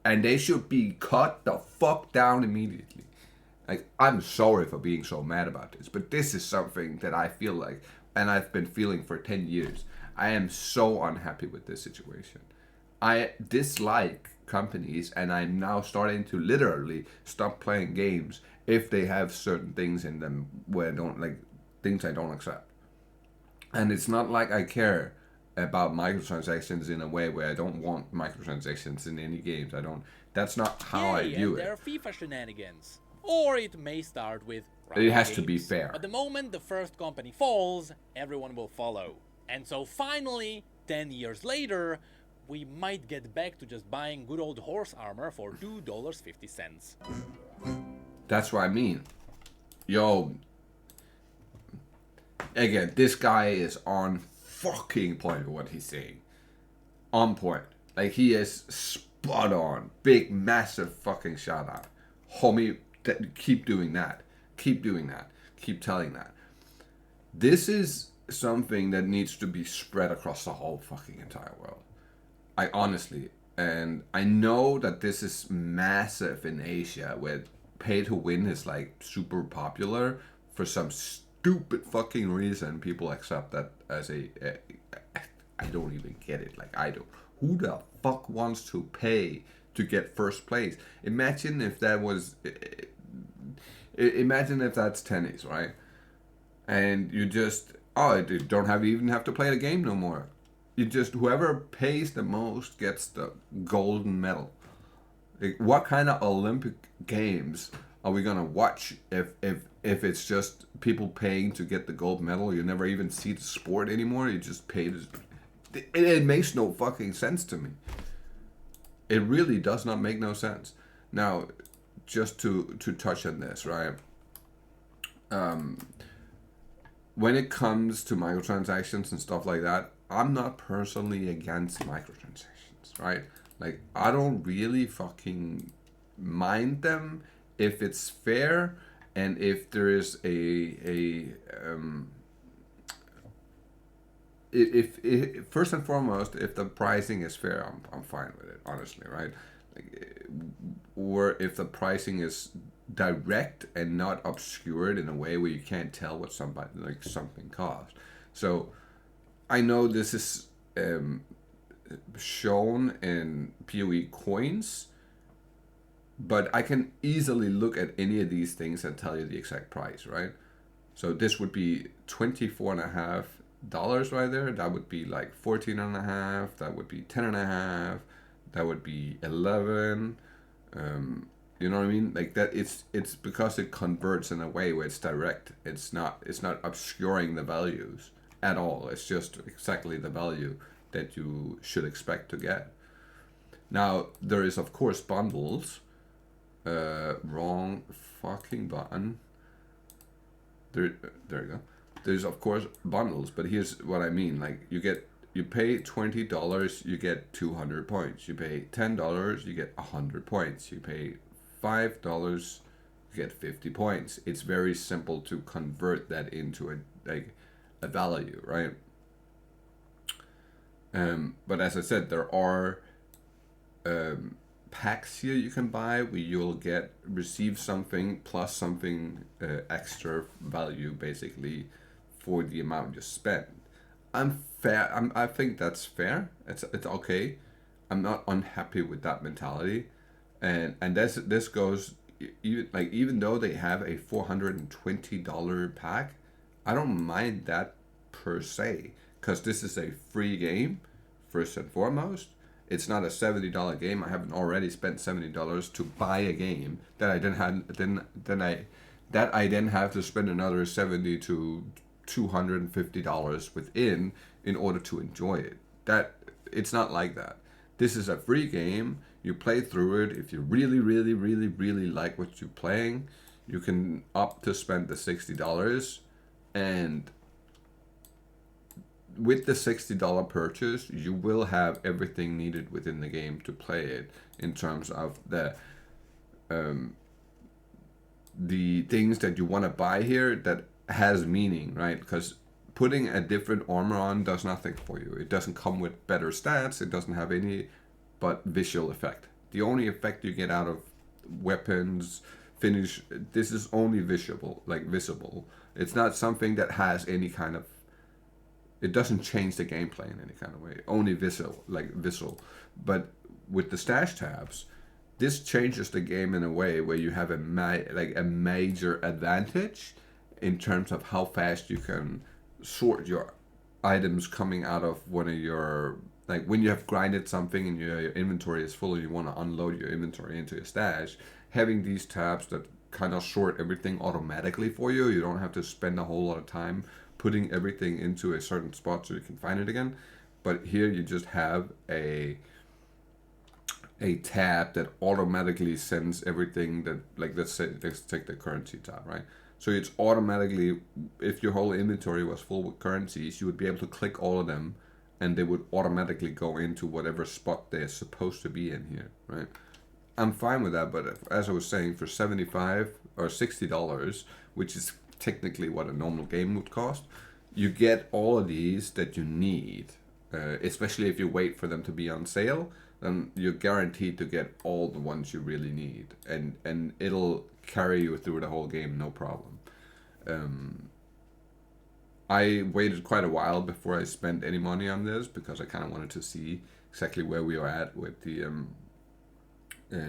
And they should be cut the fuck down immediately. Like, I'm sorry for being so mad about this, but this is something that I feel like, and I've been feeling for 10 years. I am so unhappy with this situation. I dislike companies, and I'm now starting to literally stop playing games if they have certain things in them where I don't like, things I don't accept. And it's not like I care about microtransactions in a way where I don't want microtransactions in any games. That's not how I view it. There are FIFA shenanigans. Or it may start with It running has to be games. fair. But the moment the first company falls, everyone will follow. And so finally, 10 years later, we might get back to just buying good old horse armor for $2.50. That's what I mean. Yo, again, this guy is on fucking point with what he's saying. On point. Like, he is spot on. Big, massive fucking shout out. Homie, keep doing that. Keep doing that. Keep telling that. This is something that needs to be spread across the whole fucking entire world. I honestly, and I know that this is massive in Asia, where pay to win is like super popular. For some stupid fucking reason, people accept that as I don't even get it. Like, I don't. Who the fuck wants to pay to get first place? Imagine if that was. Imagine if that's tennis, right? And you just you don't even have to play the game no more. You just, whoever pays the most gets the golden medal. Like, what kind of Olympic games are we gonna watch if it's just people paying to get the gold medal? You never even see the sport anymore. You just pay to. It makes no fucking sense to me. It really does not make no sense. Now, just to touch on this, right? When it comes to microtransactions and stuff like that, I'm not personally against microtransactions, right? Like, I don't really fucking mind them if it's fair and if there is if first and foremost, if the pricing is fair, I'm fine with it, honestly, right? Like, or if the pricing is direct and not obscured in a way where you can't tell what something costs. So I know this is shown in PoE coins, but I can easily look at any of these things and tell you the exact price, right? So this would be $24.50 right there. That would be like 14.5. That would be 10.5. That would be 11. You know what I mean? Like that. It's because it converts in a way where it's direct. It's not obscuring the values at all. It's just exactly the value that you should expect to get. Now there is of course bundles. Wrong fucking button. There you go. There's of course bundles, but here's what I mean. Like, you pay $20, you get 200 points. You pay $10, you get 100 points. You pay $5, you get 50 points. It's very simple to convert that into a value, right? But as I said, there are packs here you can buy where you'll receive something plus something extra value, basically, for the amount you spend. I think that's fair. It's okay. I'm not unhappy with that mentality, and this goes even though they have a $420 pack, I don't mind that per se, because this is a free game first and foremost. It's not a $70 game. I haven't already spent $70 to buy a game that I then have to spend another $70 to $250 within in order to enjoy it. That it's not like that. This is a free game. You play through it. If you really, really, really, really like what you're playing, you can opt to spend the $60, and with the $60 purchase, you will have everything needed within the game to play it, in terms of the things that you want to buy here that has meaning, right? Because putting a different armor on does nothing for you. It doesn't come with better stats. It doesn't have any but visual effect. The only effect you get out of weapons, finish, this is only visible. It's not something that has any kind of, it doesn't change the gameplay in any kind of way. Only visual. But with the stash tabs, this changes the game in a way where you have a major advantage in terms of how fast you can sort your items coming out of one of your, like, when you have grinded something and your inventory is full and you want to unload your inventory into your stash. Having these tabs that kind of sort everything automatically for you. You don't have to spend a whole lot of time putting everything into a certain spot so you can find it again. But here you just have a tab that automatically sends everything that, like, let's take the currency tab, right? So it's automatically, if your whole inventory was full with currencies, you would be able to click all of them and they would automatically go into whatever spot they're supposed to be in here, right? I'm fine with that, but as I was saying, for $75 or $60, which is technically what a normal game would cost, you get all of these that you need. Especially if you wait for them to be on sale, then you're guaranteed to get all the ones you really need, and it'll carry you through the whole game, no problem. I waited quite a while before I spent any money on this because I kind of wanted to see exactly where we were at with the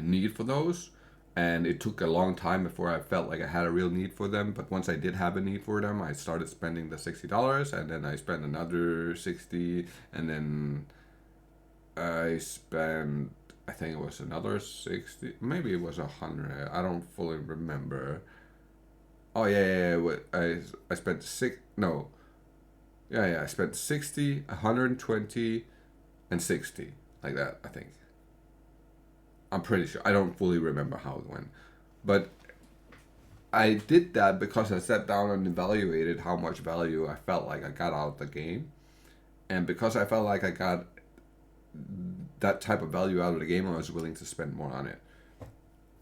need for those, and it took a long time before I felt like I had a real need for them. But once I did have a need for them, I started spending the $60, and then I spent another 60, and then I spent, I think it was another 60, maybe it was 100. I don't fully remember. Oh yeah. I spent six. No. Yeah. I spent 60, 120, and 60, like that. I think. I'm pretty sure. I don't fully remember how it went, but I did that because I sat down and evaluated how much value I felt like I got out of the game, and because I felt like I got that type of value out of the game, I was willing to spend more on it.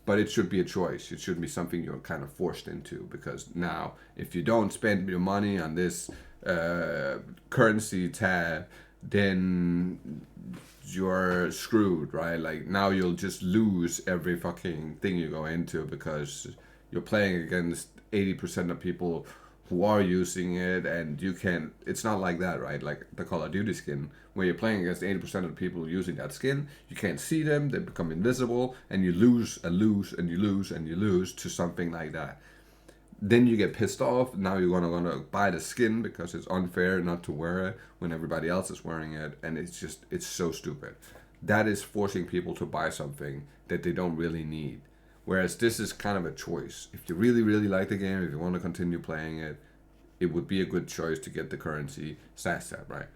But it should be a choice. It should be something you're kind of forced into, because now, if you don't spend your money on this currency tab, then you're screwed, right? Like, now you'll just lose every fucking thing you go into because you're playing against 80% of people who are using it, and you can't. It's not like that, right? Like the Call of Duty skin, where you're playing against 80% of the people using that skin, you can't see them, they become invisible, and you lose and lose and you lose and you lose to something like that. Then you get pissed off. Now you're gonna buy the skin because it's unfair not to wear it when everybody else is wearing it, and it's so stupid. That is forcing people to buy something that they don't really need. Whereas this is kind of a choice. If you really, really like the game, if you want to continue playing it, it would be a good choice to get the currency stats tab, right?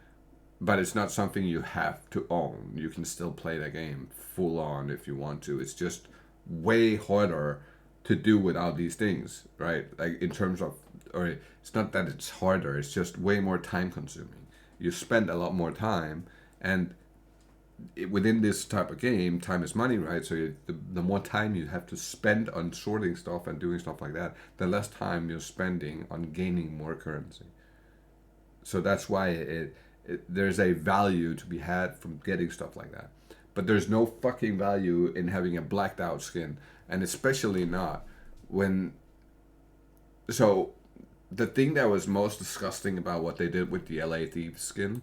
But it's not something you have to own. You can still play the game full on if you want to. It's just way harder to do without these things, right? Like, in terms of, or it's not that it's harder, it's just way more time consuming. You spend a lot more time, and within this type of game, time is money, right? So the more time you have to spend on sorting stuff and doing stuff like that, the less time you're spending on gaining more currency. So that's why there's a value to be had from getting stuff like that. But there's no fucking value in having a blacked out skin, and especially not when. So the thing that was most disgusting about what they did with the LA Thief skin,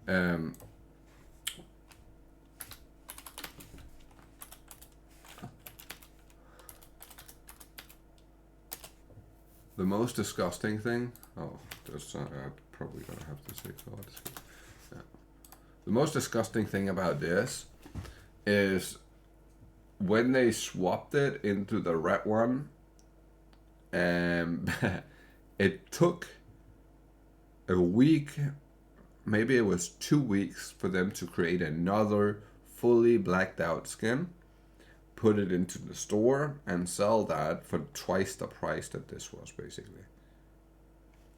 um, the most disgusting thing. Oh, there's I'm probably gonna have to say so. Yeah. The most disgusting thing about this is when they swapped it into the red one, and it took a week, maybe it was 2 weeks, for them to create another fully blacked out skin, put it into the store, and sell that for twice the price that this was, basically.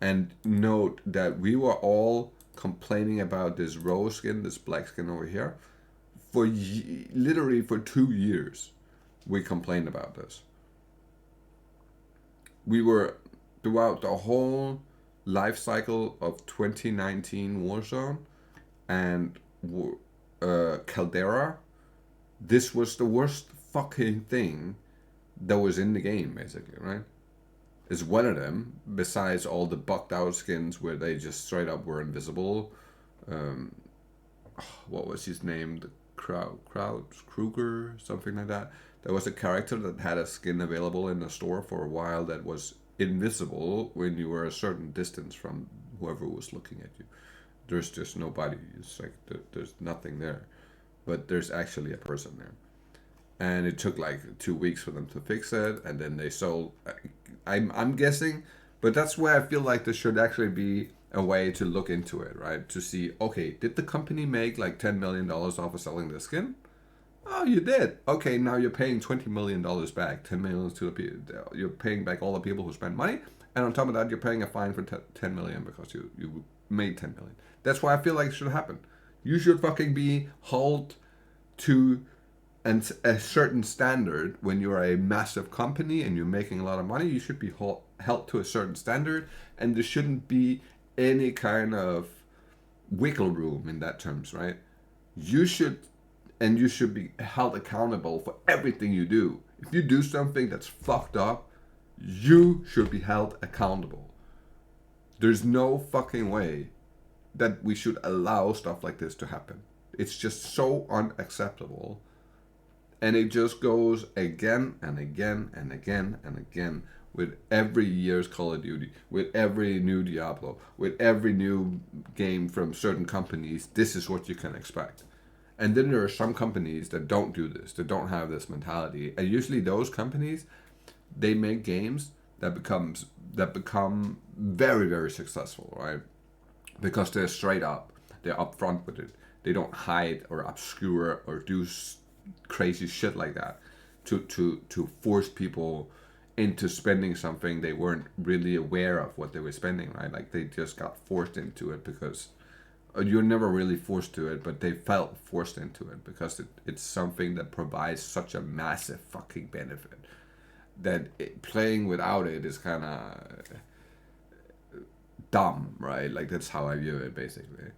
And note that we were all complaining about this rose skin, this black skin over here, for literally for 2 years. We complained about this. We were, throughout the whole life cycle of 2019 Warzone and Caldera, this was the worst fucking thing that was in the game, basically, right? Is one of them, besides all the bugged out skins where they just straight up were invisible. What was his name? The Kruger, something like that. There was a character that had a skin available in the store for a while that was invisible when you were a certain distance from whoever was looking at you. There's just nobody. It's like there's nothing there, but there's actually a person there. and it took like 2 weeks for them to fix it, and then they sold. I'm guessing, but that's where I feel like there should actually be a way to look into it, right? To see, okay, did the company make like $10 million off of selling the skin? Oh, you did. Okay, now you're paying $20 million back. 10 million to the people. You're paying back all the people who spent money, and on top of that, you're paying a fine for 10 million because you made 10 million. That's why I feel like it should happen. You should fucking be held to a certain standard when you're a massive company and you're making a lot of money. You should be held to a certain standard, and there shouldn't be any kind of wiggle room in that terms, right? You should and you should be held accountable for everything you do. If you do something that's fucked up, you should be held accountable. There's no fucking way that we should allow stuff like this to happen. It's just so unacceptable. And it just goes again and again and again and again with every year's Call of Duty, with every new Diablo, with every new game from certain companies. This is what you can expect. And then there are some companies that don't do this, that don't have this mentality. And usually those companies, they make games that become very, very successful, right? Because they're straight up, they're upfront with it. They don't hide or obscure or do crazy shit like that to force people into spending something they weren't really aware of what they were spending, right? Like they just got forced into it because you're never really forced to it, but they felt forced into it because it's something that provides such a massive fucking benefit that playing without it is kind of dumb, right? Like that's how I view it basically.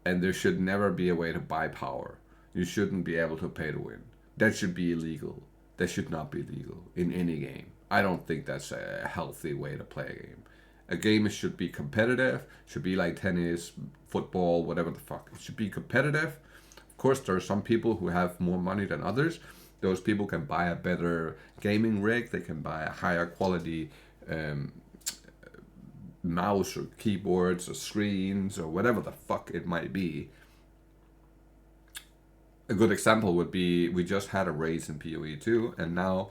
And there should never be a way to buy power. You shouldn't be able to pay to win. That should be illegal. That should not be legal in any game. I don't think that's a healthy way to play a game. A game should be competitive, should be like tennis, football, whatever the fuck. It should be competitive. Of course, there are some people who have more money than others. Those people can buy a better gaming rig, they can buy a higher quality mouse or keyboards or screens or whatever the fuck it might be. A good example would be we just had a raise in PoE 2, and now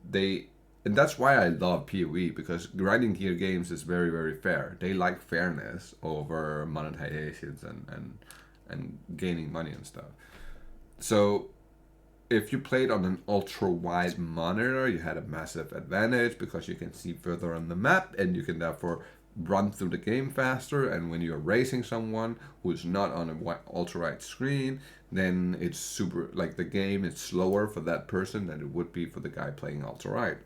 they and that's why I love PoE, because grinding gear games is very, very fair. They like fairness over monetizations and gaining money and stuff. So if you played on an ultra wide monitor, you had a massive advantage because you can see further on the map and you can therefore run through the game faster. And when you're racing someone who's not on an ultra wide screen, then it's super, like the game is slower for that person than it would be for the guy playing ultra wide.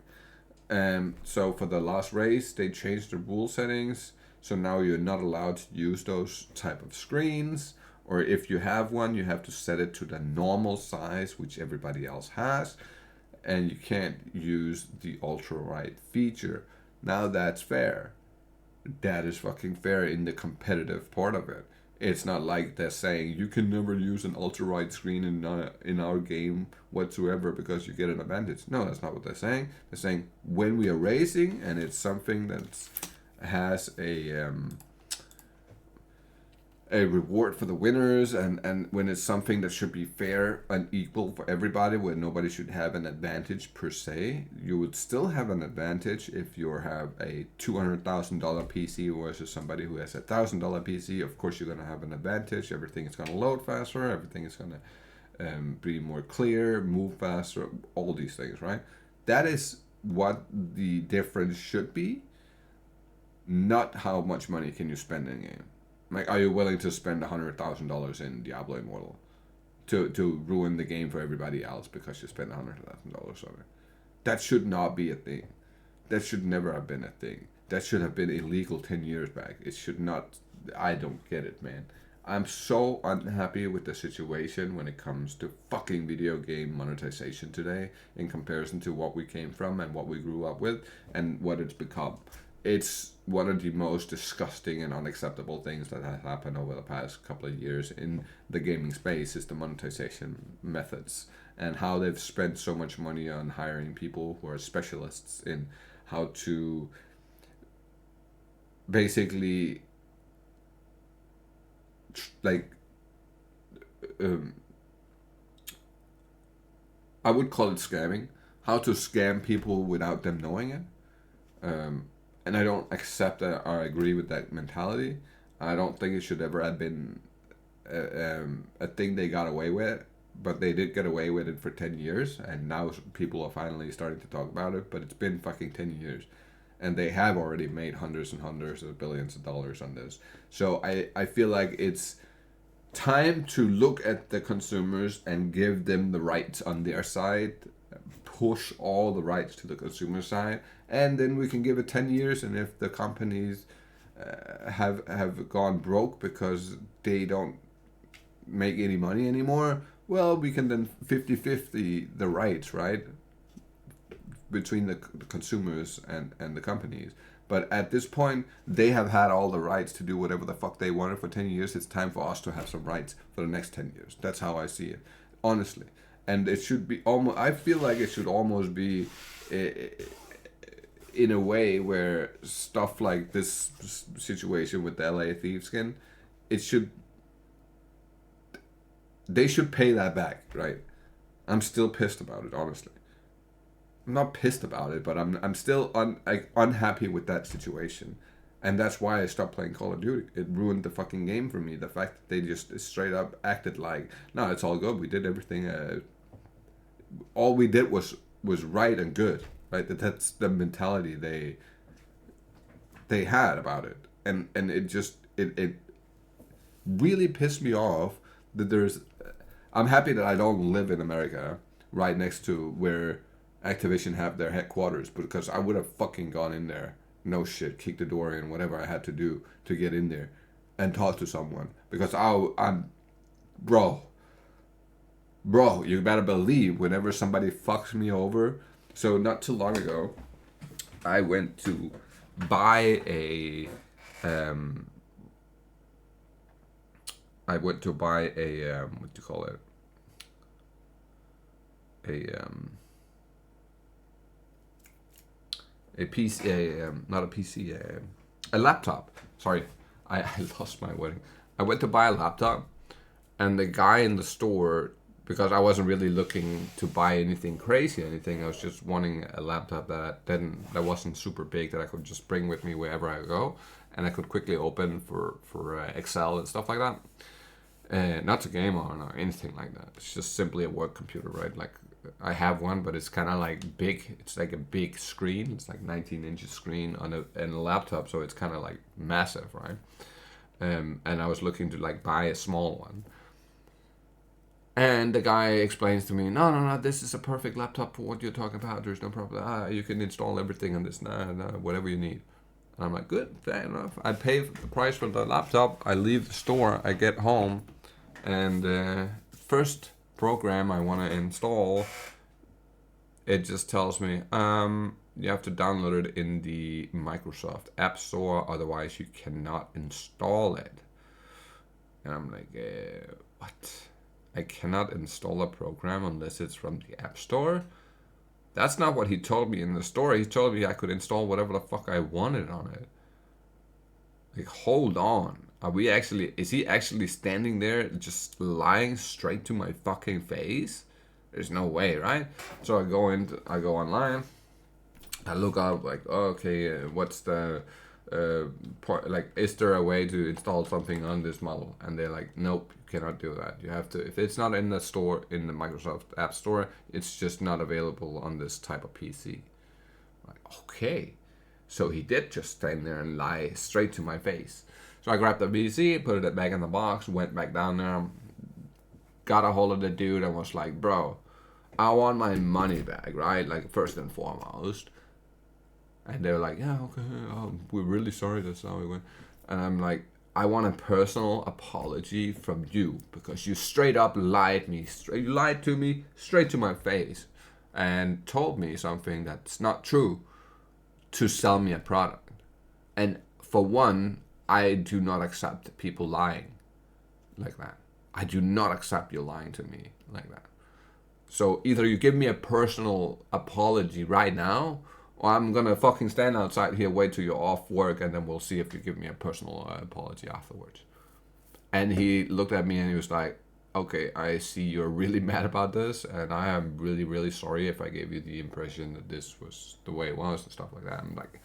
So for the last race, they changed the rule settings. So now you're not allowed to use those type of screens. Or if you have one, you have to set it to the normal size, which everybody else has. And you can't use the ultra wide feature. Now that's fair. That is fucking fair in the competitive part of it. It's not like they're saying you can never use an ultra wide screen in our game whatsoever because you get an advantage. No, that's not what they're saying. They're saying when we are racing and it's something that has a reward for the winners, and when it's something that should be fair and equal for everybody, where nobody should have an advantage per se, you would still have an advantage if you have a $200,000 PC versus somebody who has a $1,000 PC. Of course, you're going to have an advantage. Everything is going to load faster. Everything is going to be more clear, move faster, all these things, right? That is what the difference should be, not how much money can you spend in a game. Like, are you willing to spend $100,000 in Diablo Immortal to ruin the game for everybody else because you spent $100,000 on it? That should not be a thing. That should never have been a thing. That should have been illegal 10 years back. It should not. I don't get it, man. I'm so unhappy with the situation when it comes to fucking video game monetization today in comparison to what we came from and what we grew up with and what it's become. It's one of the most disgusting and unacceptable things that has happened over the past couple of years in the gaming space is the monetization methods and how they've spent so much money on hiring people who are specialists in how to basically like I would call it scamming. How to scam people without them knowing it. And I don't accept that or agree with that mentality. I don't think it should ever have been a thing they got away with, but they did get away with it for 10 years, and now people are finally starting to talk about it, but it's been fucking 10 years. And they have already made hundreds and hundreds of billions of dollars on this. So I feel like it's time to look at the consumers and give them the rights on their side, push all the rights to the consumer side, and then we can give it 10 years, and if the companies have gone broke because they don't make any money anymore, well, we can then 50-50 the rights, right, between the consumers and the companies. But at this point, they have had all the rights to do whatever the fuck they wanted for 10 years. It's time for us to have some rights for the next 10 years. That's how I see it, honestly. And it should be almost, I feel like it should almost be in a way where stuff like this situation with the LA Thieves skin, they should pay that back, right? I'm still pissed about it, honestly. I'm not pissed about it, but I'm still unhappy with that situation. And that's why I stopped playing Call of Duty. It ruined the fucking game for me. The fact that they just straight up acted like, no, it's all good. We did everything. All we did was right and good, right? That's the mentality they had about it. And it really pissed me off that I'm happy that I don't live in America right next to where Activision have their headquarters, because I would have fucking gone in there, no shit, kicked the door in, whatever I had to do to get in there and talk to someone, because I'm bro, you better believe whenever somebody fucks me over. So not too long ago, I went to buy a what do you call it, a PC, not a PC, a laptop. Sorry, I lost my wording. I went to buy a laptop, and the guy in the store, because I wasn't really looking to buy anything crazy, I was just wanting a laptop that wasn't super big, that I could just bring with me wherever I go, and I could quickly open for Excel and stuff like that. Not to game on or anything like that. It's just simply a work computer, right? Like, I have one, but it's kind of like big. It's like a big screen. It's like 19 inches screen on a laptop, so it's kind of like massive, right? And I was looking to like buy a small one. And the guy explains to me, no, this is a perfect laptop for what you're talking about. There's no problem. You can install everything on this, whatever you need. And I'm like, good, fair enough. I pay the price for the laptop. I leave the store. I get home, and first program I want to install, it just tells me you have to download it in the Microsoft App Store, otherwise you cannot install it. And I'm like, what? I cannot install a program unless it's from the App Store? That's not what he told me in the store. He told me I could install whatever the fuck I wanted on it. Like, hold on. Is he actually standing there just lying straight to my fucking face? There's no way, right? So I go online, I look up like, okay, what's the like, is there a way to install something on this model? And they're like, nope, you cannot do that. You have to, if it's not in the store, in the Microsoft App Store, it's just not available on this type of PC. Like, okay. So he did just stand there and lie straight to my face. So I grabbed the PC, put it back in the box, went back down there, got a hold of the dude and was like, bro, I want my money back, right? Like, first and foremost. And they were like, yeah, okay, we're really sorry, that's how it went. And I'm like, I want a personal apology from you, because you straight up lied to me straight to my face and told me something that's not true to sell me a product. And for one, I do not accept people lying like that. I do not accept you lying to me like that. So either you give me a personal apology right now, or I'm gonna fucking stand outside here, wait till you're off work, and then we'll see if you give me a personal apology afterwards. And he looked at me and he was like, okay, I see you're really mad about this, and I am really, really sorry if I gave you the impression that this was the way it was and stuff like that. I'm like,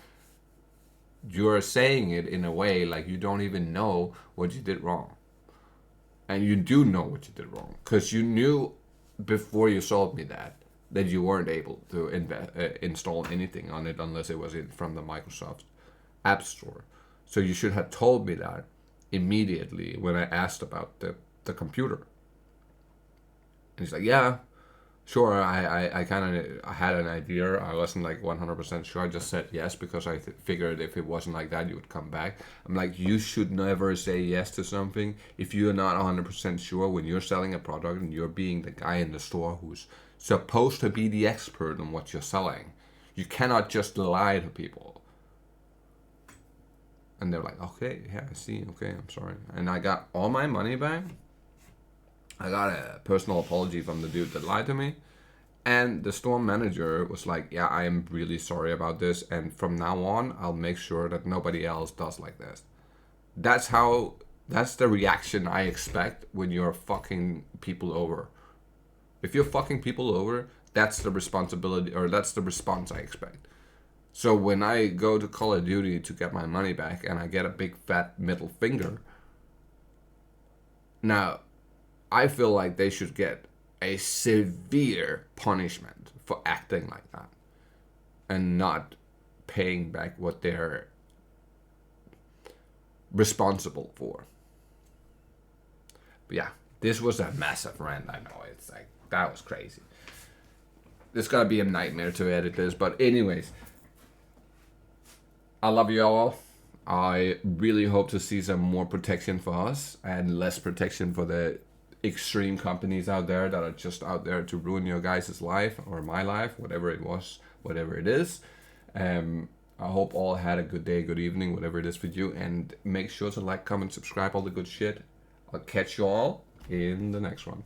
you're saying it in a way like you don't even know what you did wrong. And you do know what you did wrong. Because you knew before you sold me that you weren't able to install anything on it unless it was from the Microsoft App Store. So you should have told me that immediately when I asked about the computer. And he's like, yeah, sure, I kind of had an idea. I wasn't like 100% sure. I just said yes because I figured if it wasn't like that, you would come back. I'm like, you should never say yes to something if you're not 100% sure when you're selling a product and you're being the guy in the store who's supposed to be the expert on what you're selling. You cannot just lie to people. And they're like, okay, yeah, I see. Okay, I'm sorry. And I got all my money back. I got a personal apology from the dude that lied to me. And the store manager was like, yeah, I am really sorry about this. And from now on, I'll make sure that nobody else does like this. That's the reaction I expect when you're fucking people over. If you're fucking people over, that's the responsibility, or that's the response I expect. So when I go to Call of Duty to get my money back and I get a big fat middle finger, now I feel like they should get a severe punishment for acting like that and not paying back what they're responsible for. But yeah, this was a massive rant. I know, it's like, that was crazy. It's gonna be a nightmare to edit this, but anyways, I love you all. I really hope to see some more protection for us and less protection for the extreme companies out there that are just out there to ruin your guys' life or my life, whatever it was, whatever it is. I hope all had a good day, good evening, whatever it is for you, and make sure to like, comment, subscribe, all the good shit. I'll catch you all in the next one.